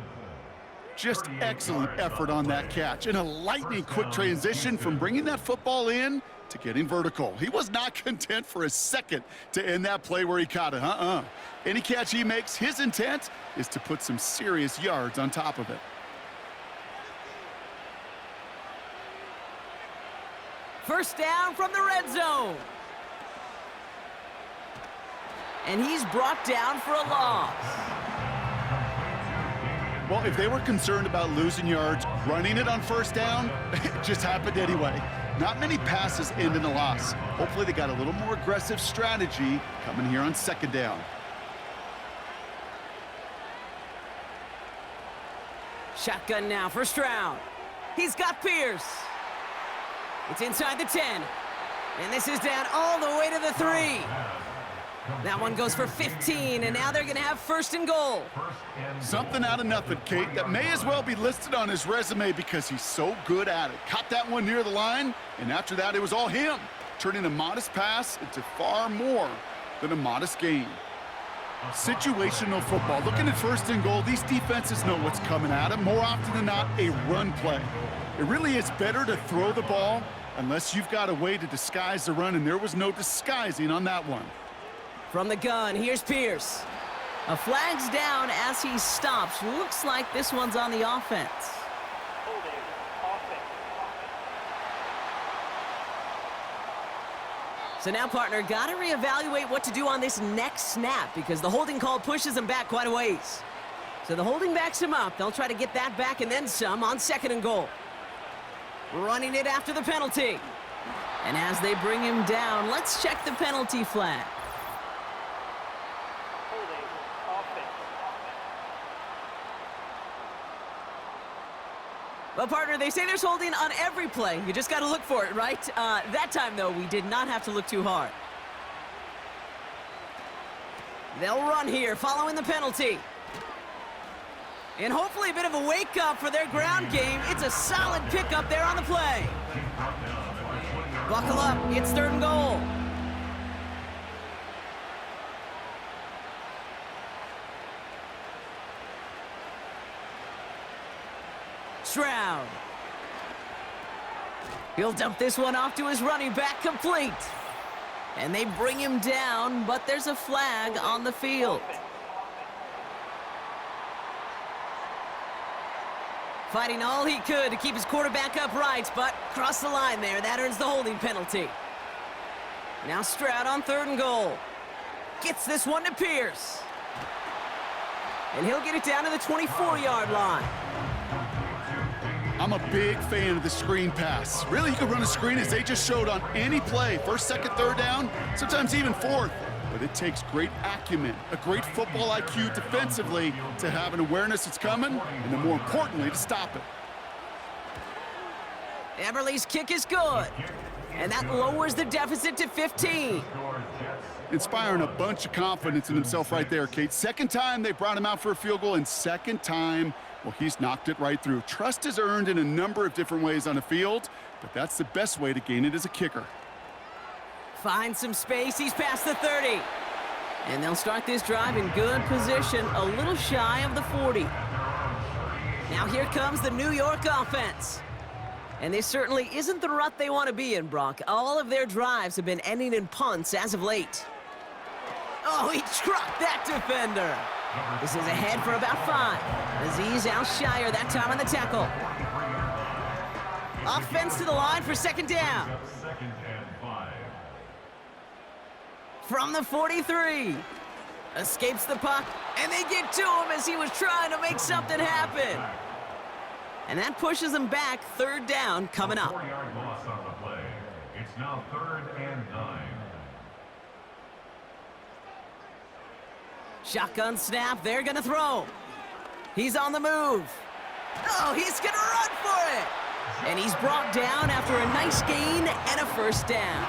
Just excellent effort on that catch, and a lightning quick transition from bringing that football in to getting vertical. He was not content for a second to end that play where he caught it. Any catch he makes, his intent is to put some serious yards on top of it. First down from the red zone. And he's brought down for a loss. Well, if they were concerned about losing yards, running it on first down, it just happened anyway. Not many passes end in a loss. Hopefully they got a little more aggressive strategy coming here on 2nd down. Shotgun now for Stroud. He's got Pierce. It's inside the 10. And this is down all the way to the 3. That one goes for 15, and now they're going to have 1st and goal. Something out of nothing, Kate, that may as well be listed on his resume because he's so good at it. Caught that one near the line, and after that, it was all him, turning a modest pass into far more than a modest gain. Situational football. Looking at 1st and goal, these defenses know what's coming at them. More often than not, a run play. It really is better to throw the ball unless you've got a way to disguise the run, and there was no disguising on that one. From the gun, here's Pierce. A flag's down as he stops. Looks like this one's on the offense. Holding offense. So now, partner, got to reevaluate what to do on this next snap because the holding call pushes him back quite a ways. So the holding backs him up. They'll try to get that back and then some on 2nd and goal. Running it after the penalty. And as they bring him down, let's check the penalty flag. Holding offense. Well, partner, they say there's holding on every play. You just got to look for it, right? That time, though, we did not have to look too hard. They'll run here following the penalty. And hopefully a bit of a wake-up for their ground game. It's a solid pickup there on the play. Buckle up. It's 3rd and goal. Stroud. He'll dump this one off to his running back, complete. And they bring him down, but there's a flag on the field. Fighting all he could to keep his quarterback upright, but crossed the line there. That earns the holding penalty. Now Stroud on 3rd and goal. Gets this one to Pierce. And he'll get it down to the 24-yard line. I'm a big fan of the screen pass. Really, you can run a screen as they just showed on any play. 1st, 2nd, 3rd down, sometimes even 4th. but it takes great acumen, a great football IQ defensively to have an awareness it's coming, and then more importantly, to stop it. Eberle's kick is good. And that lowers the deficit to 15. Inspiring a bunch of confidence in himself right there, Kate. Second time they brought him out for a field goal, and second time, well, he's knocked it right through. Trust is earned in a number of different ways on the field, but that's the best way to gain it as a kicker. Finds some space, he's past the 30. And they'll start this drive in good position, a little shy of the 40. Now here comes the New York offense. And this certainly isn't the rut they want to be in, Brock. All of their drives have been ending in punts as of late. Oh, he trucked that defender. This is ahead for about 5. Aziz Al-Shire that time on the tackle. Offense to the line for second down. Second and 5. From the 43. Escapes the puck, and they get to him as he was trying to make something happen. And that pushes them back. Third down coming up. 4-yard loss on the play. It's now 3rd and 9. Shotgun snap, they're gonna throw. He's on the move. Oh, he's gonna run for it. And he's brought down after a nice gain and a first down.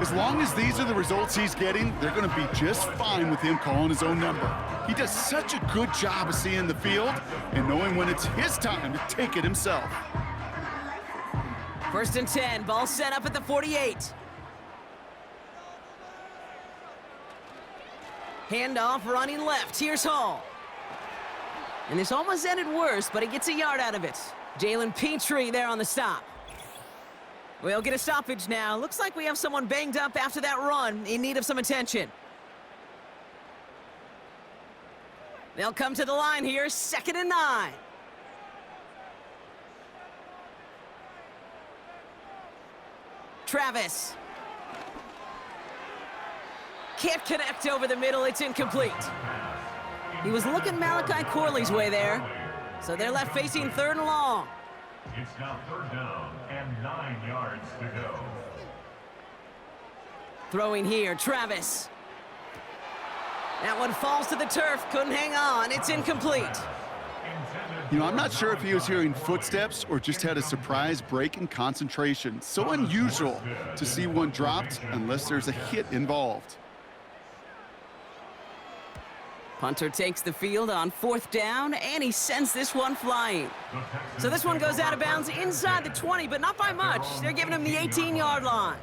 As long as these are the results he's getting, they're going to be just fine with him calling his own number. He does such a good job of seeing the field and knowing when it's his time to take it himself. 1st and 10, ball set up at the 48. Handoff running left, here's Hall. And this almost ended worse, but he gets a yard out of it. Jalen Petrie there on the stop. We'll get a stoppage now. Looks like we have someone banged up after that run, in need of some attention. They'll come to the line here, 2nd and 9. Travis. Can't connect over the middle, it's incomplete. He was looking Malachi Corley's way there. So they're left facing 3rd and long. It's now 3rd down and 9 yards to go. Throwing here, Travis. That one falls to the turf, couldn't hang on, it's incomplete. You know, I'm not sure if he was hearing footsteps or just had a surprise break in concentration. So unusual to see one dropped unless there's a hit involved. Punter takes the field on 4th down, and he sends this one flying. So this one goes out of bounds inside the 20, but not by much. They're giving him the 18-yard line.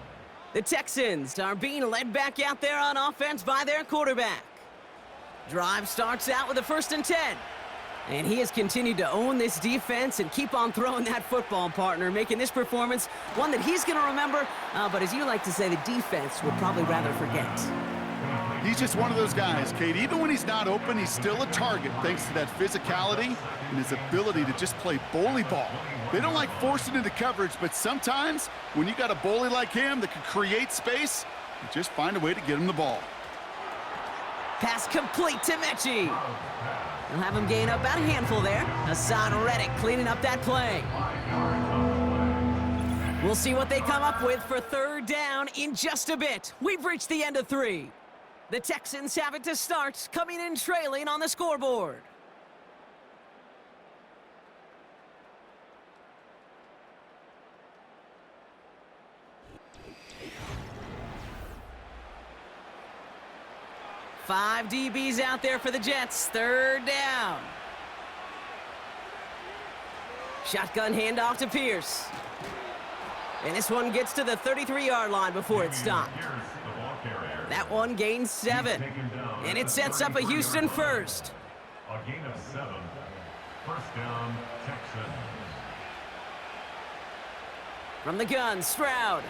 The Texans are being led back out there on offense by their quarterback. Drive starts out with a 1st and 10. And he has continued to own this defense and keep on throwing that football, partner, making this performance one that he's going to remember, but as you like to say, the defense would probably rather forget. He's just one of those guys, Kate. Even when he's not open, he's still a target thanks to that physicality and his ability to just play bully ball. They don't like forcing into coverage, but sometimes when you got a bully like him that can create space, you just find a way to get him the ball. Pass complete to Mechie. They'll have him gain up about a handful there. Hassan Reddick cleaning up that play. We'll see what they come up with for 3rd down in just a bit. We've reached the end of 3. The Texans have it to start, coming in trailing on the scoreboard. Five DBs out there for the Jets. 3rd down. Shotgun handoff to Pierce. And this one gets to the 33-yard line before it's stopped. That one gains 7. And it sets up a Houston 1st. A gain of 7. 1st down, Texans. From the gun, Stroud.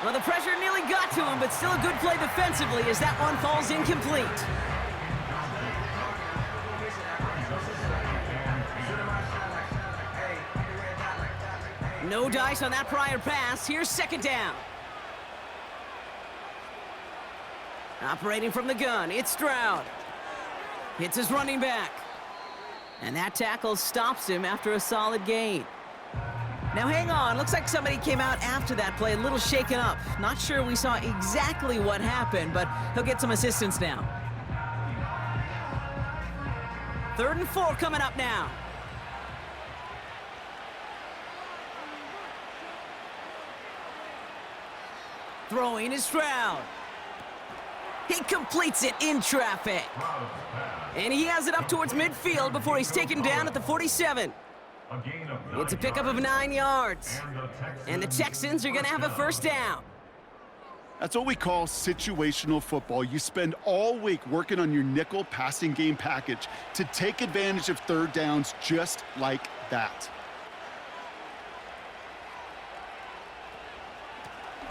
Well, the pressure nearly got to him, but still a good play defensively as that one falls incomplete. No dice on that prior pass. Here's 2nd down. Operating from the gun, it's Stroud. Hits his running back. And that tackle stops him after a solid gain. Now hang on, looks like somebody came out after that play a little shaken up. Not sure we saw exactly what happened, but he'll get some assistance now. 3rd and 4 coming up now. Throwing is Stroud. He completes it in traffic. And he has it up towards midfield before he's taken down at the 47. It's a pickup of 9 yards. And the Texans are going to have a first down. That's what we call situational football. You spend all week working on your nickel passing game package to take advantage of 3rd downs just like that.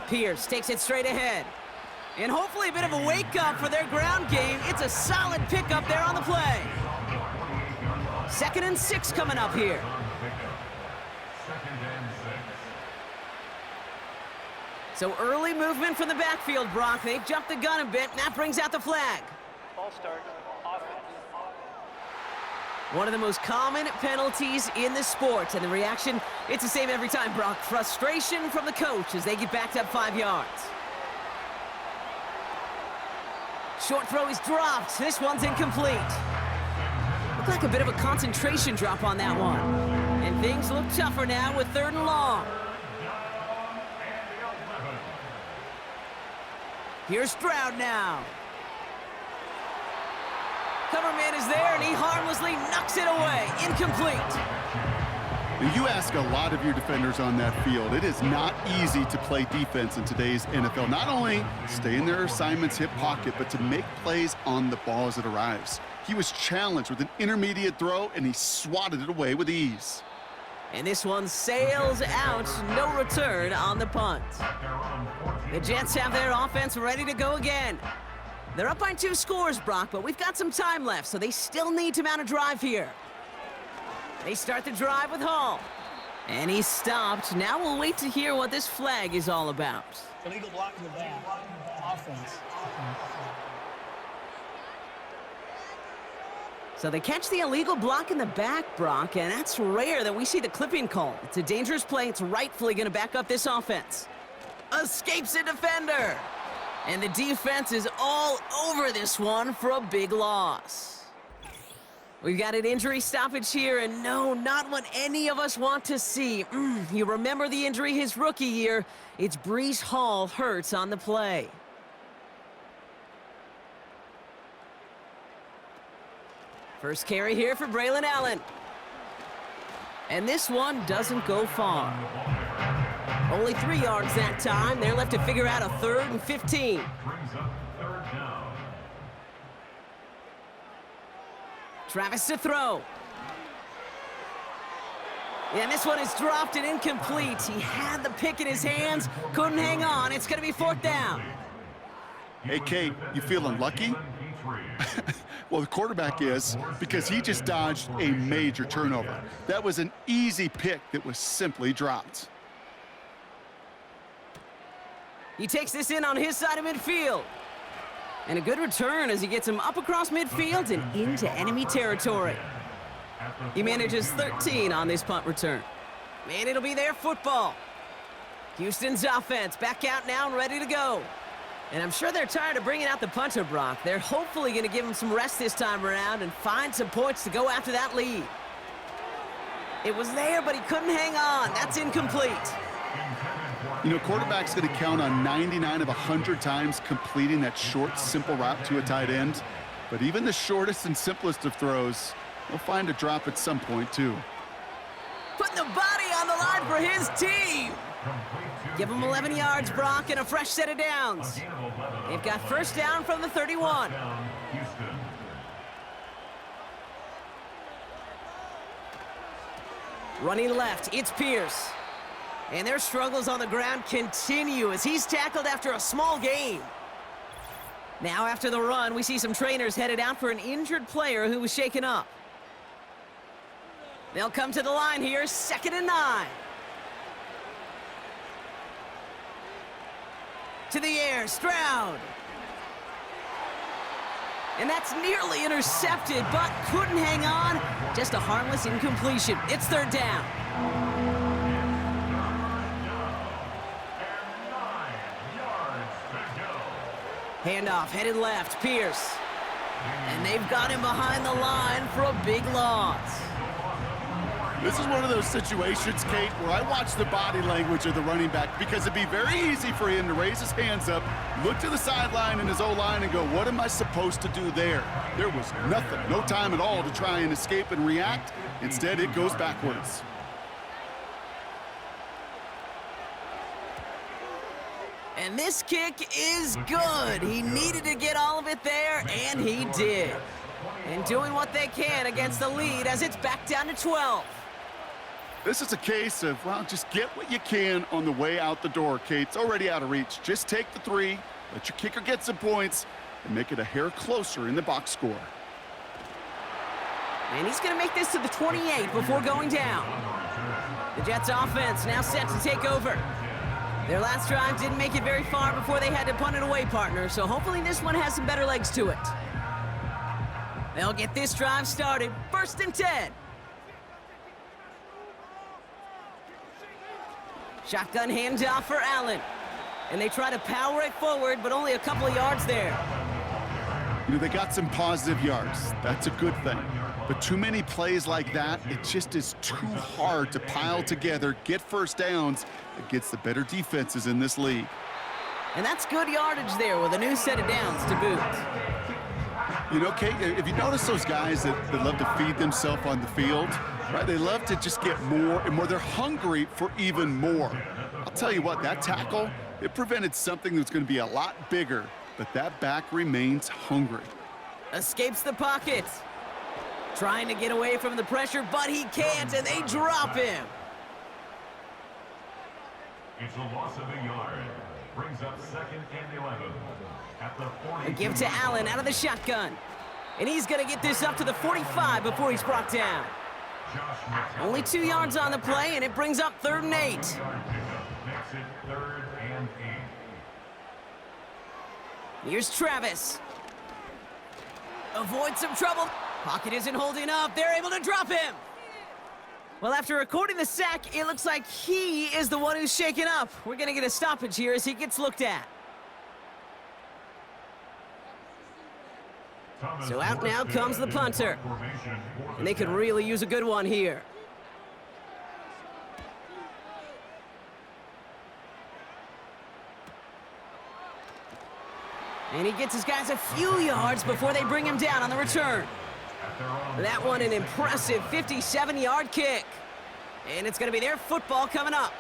Pierce takes it straight ahead. And hopefully a bit of a wake-up for their ground game. It's a solid pickup there on the play. 2nd and 6 coming up here. So early movement from the backfield, Brock. They've jumped the gun a bit, and that brings out the flag. Ball start, offense. One of the most common penalties in the sport, and the reaction, it's the same every time, Brock. Frustration from the coach as they get backed up 5 yards. Short throw is dropped. This one's incomplete. Looked like a bit of a concentration drop on that one. And things look tougher now with 3rd and long. Here's Stroud now. Cover man is there, and he harmlessly knocks it away. Incomplete. You ask a lot of your defenders on that field. It is not easy to play defense in today's NFL. Not only stay in their assignment's hip pocket, but to make plays on the ball as it arrives. He was challenged with an intermediate throw, and he swatted it away with ease. And this one sails out, no return on the punt. The Jets have their offense ready to go again. They're up by 2 scores, Brock, but we've got some time left, so they still need to mount a drive here. They start the drive with Hall. And he's stopped. Now we'll wait to hear what this flag is all about. Illegal block in the back. Offense. So they catch the illegal block in the back, Brock, and that's rare that we see the clipping call. It's a dangerous play. It's rightfully going to back up this offense. Escapes a defender. And the defense is all over this one for a big loss. We've got an injury stoppage here, and no, not what any of us want to see. You remember the injury his rookie year. It's Breece Hall hurt on the play. First carry here for Braylon Allen. And this one doesn't go far. Only 3 yards that time. They're left to figure out a 3rd and 15. Travis to throw. And this one is dropped and incomplete. He had the pick in his hands, couldn't hang on. It's going to be 4th down. Hey, Kate, you feeling lucky? Well, the quarterback is, because he just dodged a major turnover. That was an easy pick that was simply dropped. He takes this in on his side of midfield. And a good return as he gets him up across midfield and into enemy territory. He manages 13 on this punt return. And it'll be their football. Houston's offense back out now and ready to go. And I'm sure they're tired of bringing out the punter, Brock. They're hopefully going to give him some rest this time around and find some points to go after that lead. It was there, but he couldn't hang on. That's incomplete. You know, quarterback's going to count on 99 of 100 times completing that short, simple route to a tight end. But even the shortest and simplest of throws, he'll find a drop at some point, too. Putting the body on the line for his team. Give him 11 yards, Brock, and a fresh set of downs. They've got first down from the 31. Running left, it's Pierce. And their struggles on the ground continue as he's tackled after a small gain. Now after the run, we see some trainers headed out for an injured player who was shaken up. They'll come to the line here, 2nd and 9. To the air, Stroud. And that's nearly intercepted, but couldn't hang on. Just a harmless incompletion. It's 3rd down. Handoff, headed left, Pierce. And they've got him behind the line for a big loss. This is one of those situations, Kate, where I watch the body language of the running back because it'd be very easy for him to raise his hands up, look to the sideline in his O-line and go, what am I supposed to do there? There was nothing, no time at all to try and escape and react. Instead, it goes backwards. And this kick is good. He needed to get all of it there, and he did. And doing what they can against the lead as it's back down to 12. This is a case of, well, just get what you can on the way out the door, Kate. It's already out of reach. Just take the 3, let your kicker get some points, and make it a hair closer in the box score. And he's going to make this to the 28 before going down. The Jets offense now set to take over. Their last drive didn't make it very far before they had to punt it away, partner, so hopefully this one has some better legs to it. They'll get this drive started. 1st and 10. Shotgun handoff for Allen. And they try to power it forward, but only a couple of yards there. You know, they got some positive yards. That's a good thing. But too many plays like that, it just is too hard to pile together, get first downs against the better defenses in this league. And that's good yardage there with a new set of downs to boot. You know, Kate, if you notice those guys that love to feed themselves on the field, right? They love to just get more and more. They're hungry for even more. I'll tell you what, that tackle, it prevented something that's going to be a lot bigger, but that back remains hungry. Escapes the pocket. Trying to get away from the pressure, but he can't, and they drop him. It's a loss of a yard. Brings up 2nd and 11. At the 40. A give to Allen out of the shotgun. And he's going to get this up to the 45 before he's brought down. Only 2 yards on the play, and it brings up 3rd and 8. Makes it 3rd and 8. Here's Travis. Avoid some trouble. Pocket isn't holding up. They're able to drop him. Well, after recording the sack, it looks like he is the one who's shaken up. We're going to get a stoppage here as he gets looked at. So out now comes the punter. And they could really use a good one here. And he gets his guys a few yards before they bring him down on the return. That one an impressive 57-yard kick. And it's going to be their football coming up.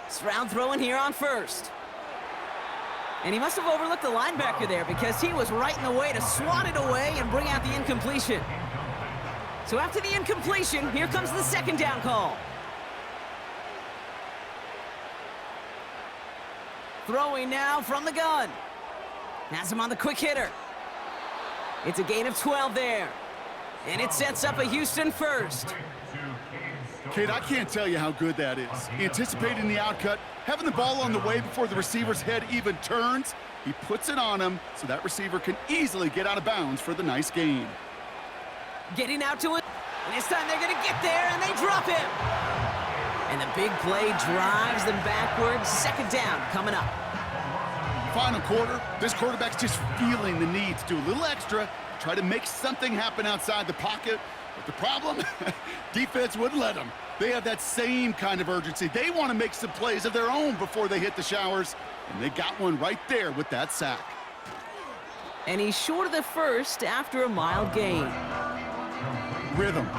Stroud throwing here on 1st. And he must have overlooked the linebacker there because he was right in the way to swat it away and bring out the incompletion. So after the incompletion, here comes the 2nd down call. Throwing now from the gun. Has him on the quick hitter. It's a gain of 12 there. And it sets up a Houston 1st. Kate, I can't tell you how good that is. Anticipating the outcut, having the ball on the way before the receiver's head even turns, he puts it on him so that receiver can easily get out of bounds for the nice gain. Getting out to it. And this time they're going to get there, and they drop him. And the big play drives them backwards. 2nd down coming up. Final quarter, this quarterback's just feeling the need to do a little extra, try to make something happen outside the pocket. But the problem, defense wouldn't let them. They have that same kind of urgency. They want to make some plays of their own before they hit the showers, and they got one right there with that sack. And he's short of the 1st after a mild gain. Rhythm.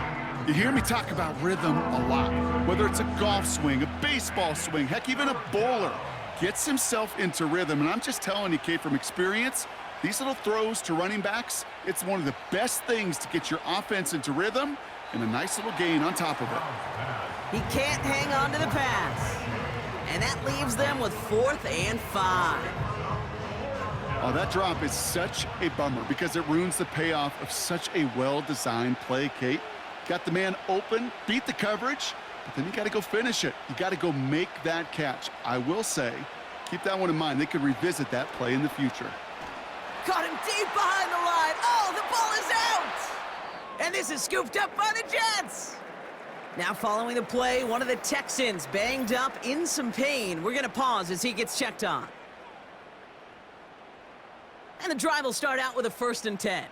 You hear me talk about rhythm a lot. Whether it's a golf swing, a baseball swing, heck, even a bowler gets himself into rhythm. And I'm just telling you, Kate, from experience, these little throws to running backs, it's one of the best things to get your offense into rhythm and a nice little gain on top of it. He can't hang on to the pass. And that leaves them with 4th and 5. Oh, that drop is such a bummer because it ruins the payoff of such a well-designed play, Kate. Got the man open, beat the coverage, but then you got to go finish it. You got to go make that catch. I will say, keep that one in mind. They could revisit that play in the future. Caught him deep behind the line. Oh, the ball is out! And this is scooped up by the Jets. Now following the play, one of the Texans banged up in some pain. We're going to pause as he gets checked on. And the drive will start out with a 1st and 10.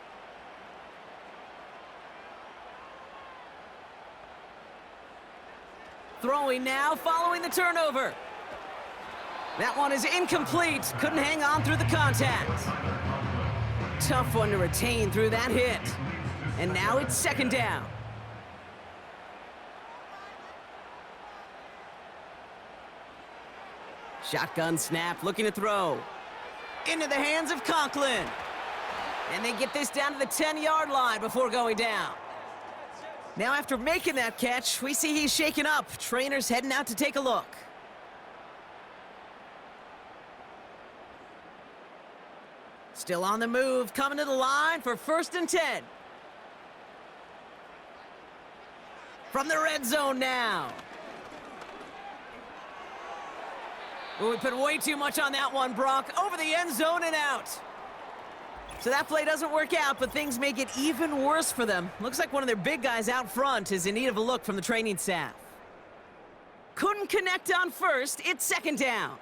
Throwing now, following the turnover. That one is incomplete. Couldn't hang on through the contact. Tough one to retain through that hit. And now it's 2nd down. Shotgun snap, looking to throw. Into the hands of Conklin. And they get this down to the 10-yard line before going down. Now after making that catch, we see he's shaken up. Trainer's heading out to take a look. Still on the move, coming to the line for 1st and 10. From the red zone now. Ooh, we put way too much on that one, Brock. Over the end zone and out. So that play doesn't work out, but things make it even worse for them. Looks like one of their big guys out front is in need of a look from the training staff. Couldn't connect on 1st. It's 2nd down.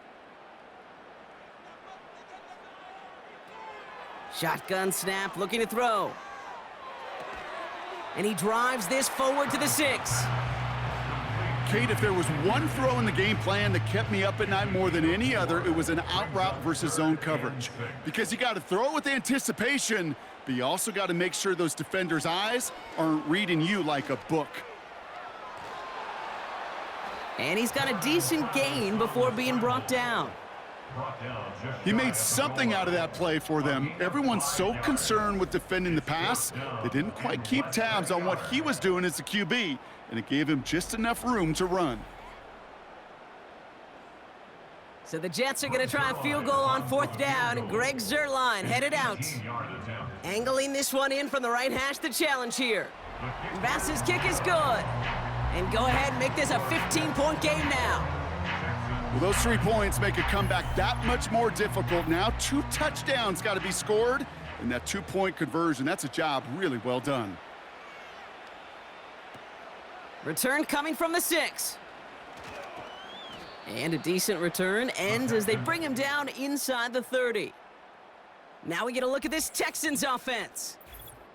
Shotgun snap, looking to throw. And he drives this forward to the 6. Kate, if there was one throw in the game plan that kept me up at night more than any other, it was an out route versus zone coverage. Because you got to throw it with anticipation, but you also got to make sure those defenders' eyes aren't reading you like a book. And he's got a decent gain before being brought down. He made something out of that play for them. Everyone's so concerned with defending the pass, they didn't quite keep tabs on what he was doing as the QB, and it gave him just enough room to run. So the Jets are going to try a field goal on 4th down, and Greg Zuerlein headed out. Angling this one in from the right hash, the challenge here. Bass's kick is good. And go ahead and make this a 15-point game now. Well, those 3 points make a comeback that much more difficult now. 2 touchdowns got to be scored, and that 2-point conversion, that's a job really well done. Return coming from the 6. And a decent return ends as they bring him down inside the 30. Now we get a look at this Texans offense.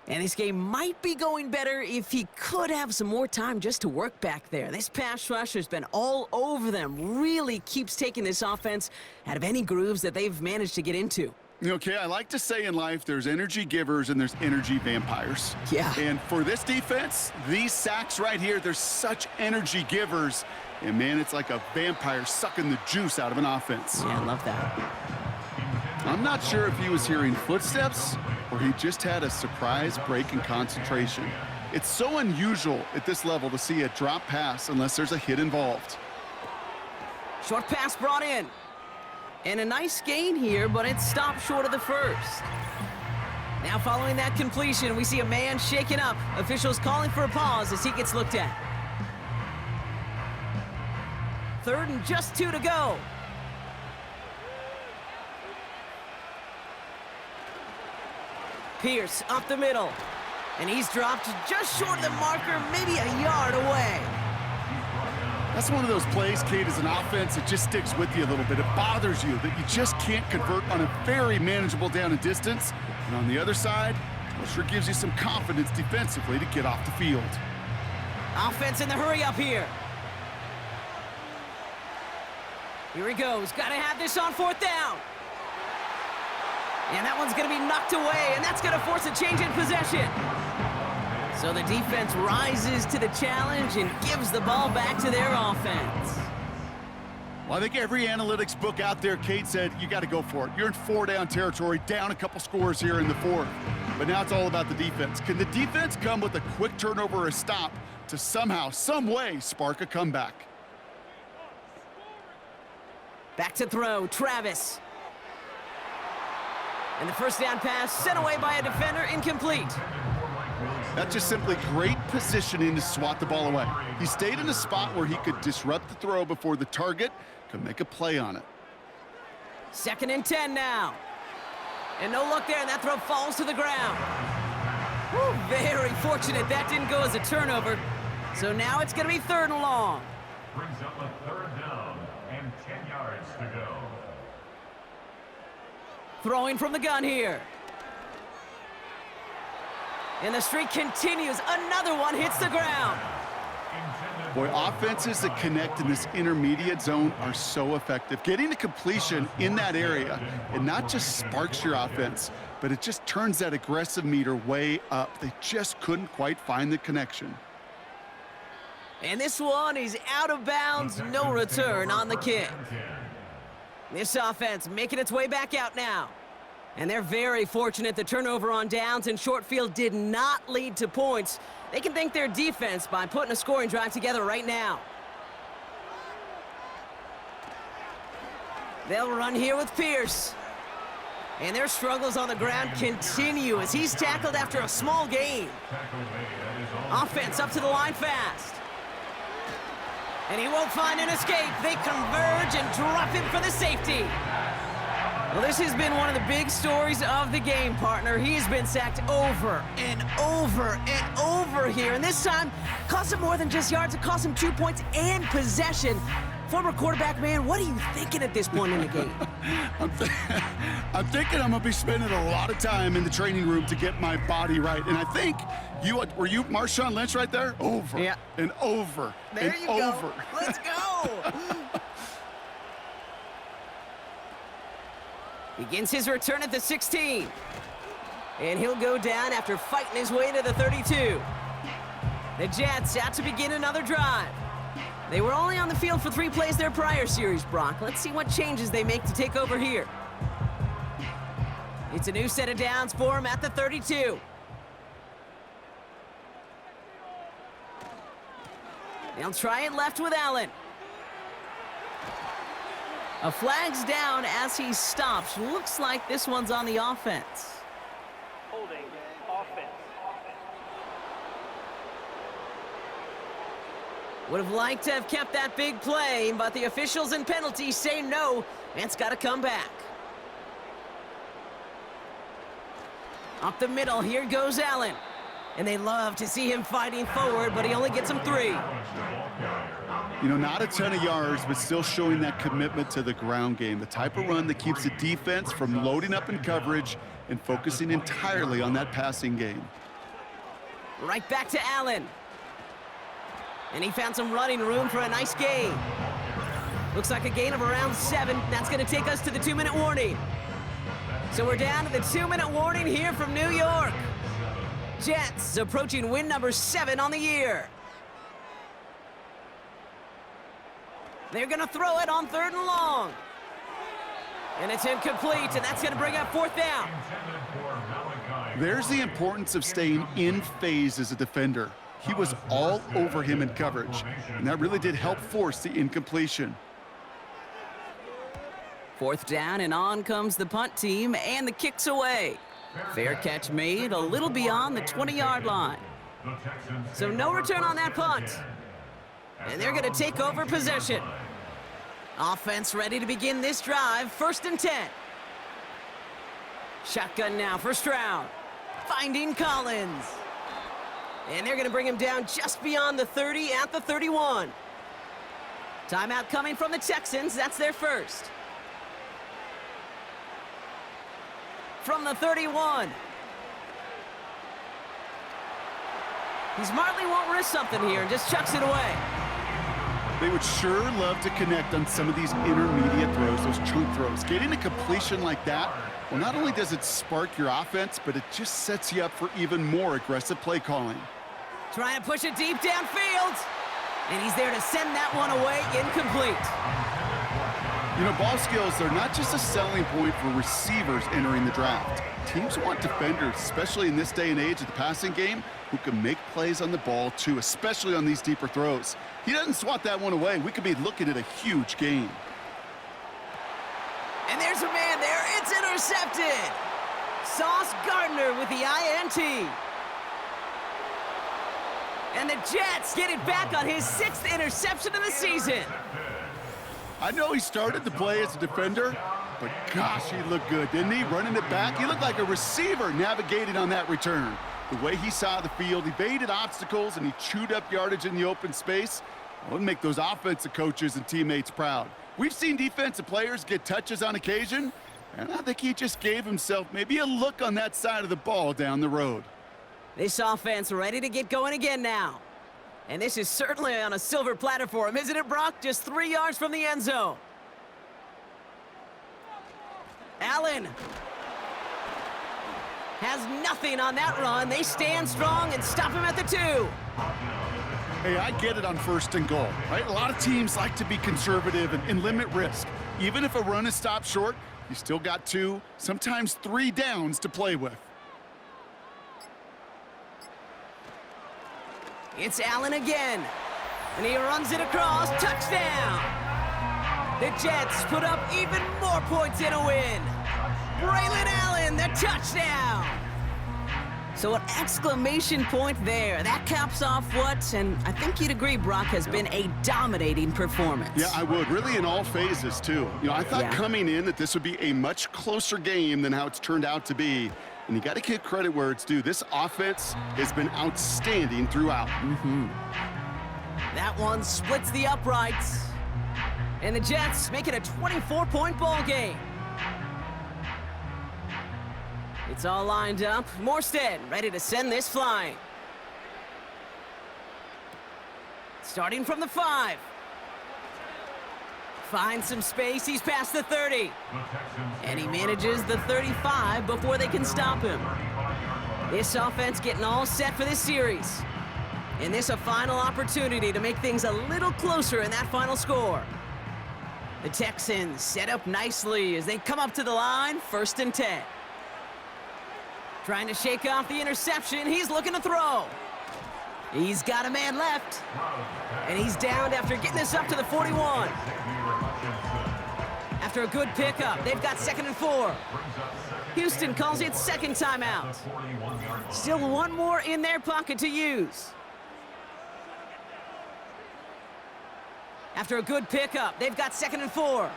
And this game might be going better if he could have some more time just to work back there. This pass rush has been all over them. Really keeps taking this offense out of any grooves that they've managed to get into. Okay, I like to say in life there's energy givers and there's energy vampires. Yeah. And for this defense, these sacks right here, they're such energy givers. And, man, it's like a vampire sucking the juice out of an offense. Yeah, I love that. I'm not sure if he was hearing footsteps or he just had a surprise break in concentration. It's so unusual at this level to see a drop pass unless there's a hit involved. Short pass brought in. And a nice gain here, but it stopped short of the 1st. Now following that completion, we see a man shaken up. Officials calling for a pause as he gets looked at. 3rd and just 2 to go. Pierce up the middle. And he's dropped just short of the marker, maybe a yard away. That's one of those plays, Kate, as an offense, it just sticks with you a little bit. It bothers you that you just can't convert on a very manageable down and distance. And on the other side, it sure gives you some confidence defensively to get off the field. Offense in the hurry up here. Here he goes. Got to have this on 4th down. And that one's going to be knocked away, and that's going to force a change in possession. So the defense rises to the challenge and gives the ball back to their offense. Well, I think every analytics book out there, Kate, said you got to go for it. You're in 4-down territory, down a couple scores here in the 4th. But now it's all about the defense. Can the defense come with a quick turnover or a stop to somehow, some way, spark a comeback? Back to throw, Travis. And the 1st down pass sent away by a defender, incomplete. That's just simply great positioning to swat the ball away. He stayed in a spot where he could disrupt the throw before the target could make a play on it. 2nd and 10 now. And no luck there, and that throw falls to the ground. Whew, very fortunate that didn't go as a turnover. So now it's going to be 3rd and long. Brings up a 3rd down and 10 yards to go. Throwing from the gun here. And the streak continues. Another one hits the ground. Boy, offenses that connect in this intermediate zone are so effective. Getting a completion in that area, it not just sparks your offense, but it just turns that aggressive meter way up. They just couldn't quite find the connection. And this one is out of bounds, no return on the kick. This offense making its way back out now. And they're very fortunate the turnover on downs and short field did not lead to points. They can thank their defense by putting a scoring drive together right now. They'll run here with Pierce. And their struggles on the ground continue as he's tackled after a small gain. Offense up to the line fast. And he won't find an escape. They converge and drop him for the safety. Well, this has been one of the big stories of the game, partner. He's been sacked over and over and over here. And this time, cost him more than just yards. It cost him 2 points and possession. Former quarterback, man, what are you thinking at this point in the game? I'm thinking I'm going to be spending a lot of time in the training room to get my body right. And I think were you Marshawn Lynch right there? Over and over there and you over. Go. Let's go. Begins his return at the 16. And he'll go down after fighting his way to the 32. The Jets out to begin another drive. They were only on the field for 3 plays their prior series, Brock. Let's see what changes they make to take over here. It's a new set of downs for him at the 32. They'll try it left with Allen. A flag's down as he stops. Looks like this one's on the offense. Holding offense. Would have liked to have kept that big play, but the officials and penalties say no, and it's got to come back. Up the middle, here goes Allen. And they love to see him fighting forward, but he only gets them 3. You know, not a ton of yards, but still showing that commitment to the ground game. The type of run that keeps the defense from loading up in coverage and focusing entirely on that passing game. Right back to Allen. And he found some running room for a nice gain. Looks like a gain of around 7. That's going to take us to the 2-minute warning. So we're down to the 2-minute warning here from New York. Jets approaching win number 7 on the year. They're going to throw it on 3rd and long. And it's incomplete, and that's going to bring up 4th down. There's the importance of staying in phase as a defender. He was all over him in coverage, and that really did help force the incompletion. 4th down, and on comes the punt team, and the kick's away. Fair catch made a little beyond the 20-yard line. So no return on that punt. And they're going to take over possession. Offense ready to begin this drive. 1st and 10. Shotgun now for Stroud. Finding Collins. And they're going to bring him down just beyond the 30 at the 31. Timeout coming from the Texans. That's their first. From the 31. He smartly won't risk something here and just chucks it away. They would sure love to connect on some of these intermediate throws, those chunk throws. Getting a completion like that, well, not only does it spark your offense, but it just sets you up for even more aggressive play calling. Trying to push it deep downfield. And he's there to send that one away, incomplete. You know, ball skills, they're not just a selling point for receivers entering the draft. Teams want defenders, especially in this day and age of the passing game, who can make plays on the ball too, especially on these deeper throws. He doesn't swat that one away. We could be looking at a huge gain. And there's a man there. It's intercepted. Sauce Gardner with the INT. And the Jets get it back on his 6th interception of the season. I know he started to play as a defender, but gosh, he looked good, didn't he? Running it back. He looked like a receiver navigating on that return. The way he saw the field, evaded obstacles, and he chewed up yardage in the open space, well, it would make those offensive coaches and teammates proud. We've seen defensive players get touches on occasion, and I think he just gave himself maybe a look on that side of the ball down the road. This offense ready to get going again now. And this is certainly on a silver platter for him, isn't it, Brock? Just 3 yards from the end zone. Allen has nothing on that run. They stand strong and stop him at the 2. Hey, I get it on 1st and goal, right? A lot of teams like to be conservative and limit risk. Even if a run is stopped short, you still got 2, sometimes 3 downs to play with. It's Allen again, and he runs it across. Touchdown! The Jets put up even more points in a win. Braylon Allen, the touchdown! So an exclamation point there. That caps off what, and I think you'd agree, Brock, has been a dominating performance. Yeah, I would. Really in all phases, too. You know, I thought coming in that this would be a much closer game than how it's turned out to be. And you got to give credit where it's due. This offense has been outstanding throughout. That one splits the uprights. And the Jets make it a 24-point ball game. It's all lined up. Morstead ready to send this flying. Starting from the 5. Finds some space. He's past the 30. And he manages the 35 before they can stop him. This offense getting all set for this series. And this a final opportunity to make things a little closer in that final score. The Texans set up nicely as they come up to the line, 1st and 10. Trying to shake off the interception. He's looking to throw. He's got a man left. And he's downed after getting this up to the 41. After a good pickup, they've got 2nd and 4. Houston calls it 2nd timeout. Still one more in their pocket to use. After a good pickup, they've got 2nd and 4.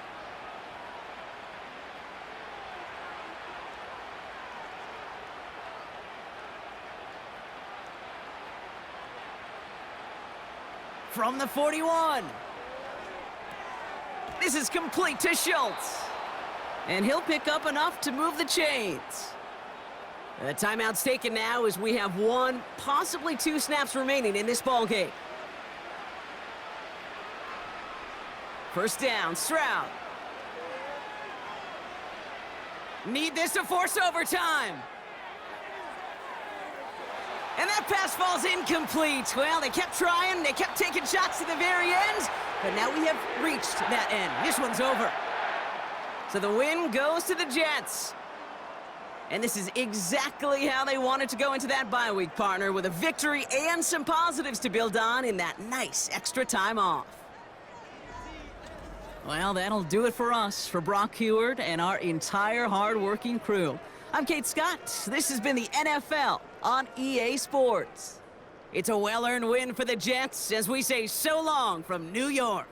From the 41. This is complete to Schultz. And he'll pick up enough to move the chains. The timeout's taken now as we have 1, possibly 2 snaps remaining in this ball game. 1st down, Stroud. Need this to force overtime. And that pass falls incomplete. Well, they kept trying. They kept taking shots to the very end. But now we have reached that end. This one's over. So the win goes to the Jets. And this is exactly how they wanted to go into that bye week, partner, with a victory and some positives to build on in that nice extra time off. Well, that'll do it for us, for Brock Heward and our entire hard-working crew. I'm Kate Scott. This has been the NFL on EA Sports. It's a well-earned win for the Jets as we say so long from New York.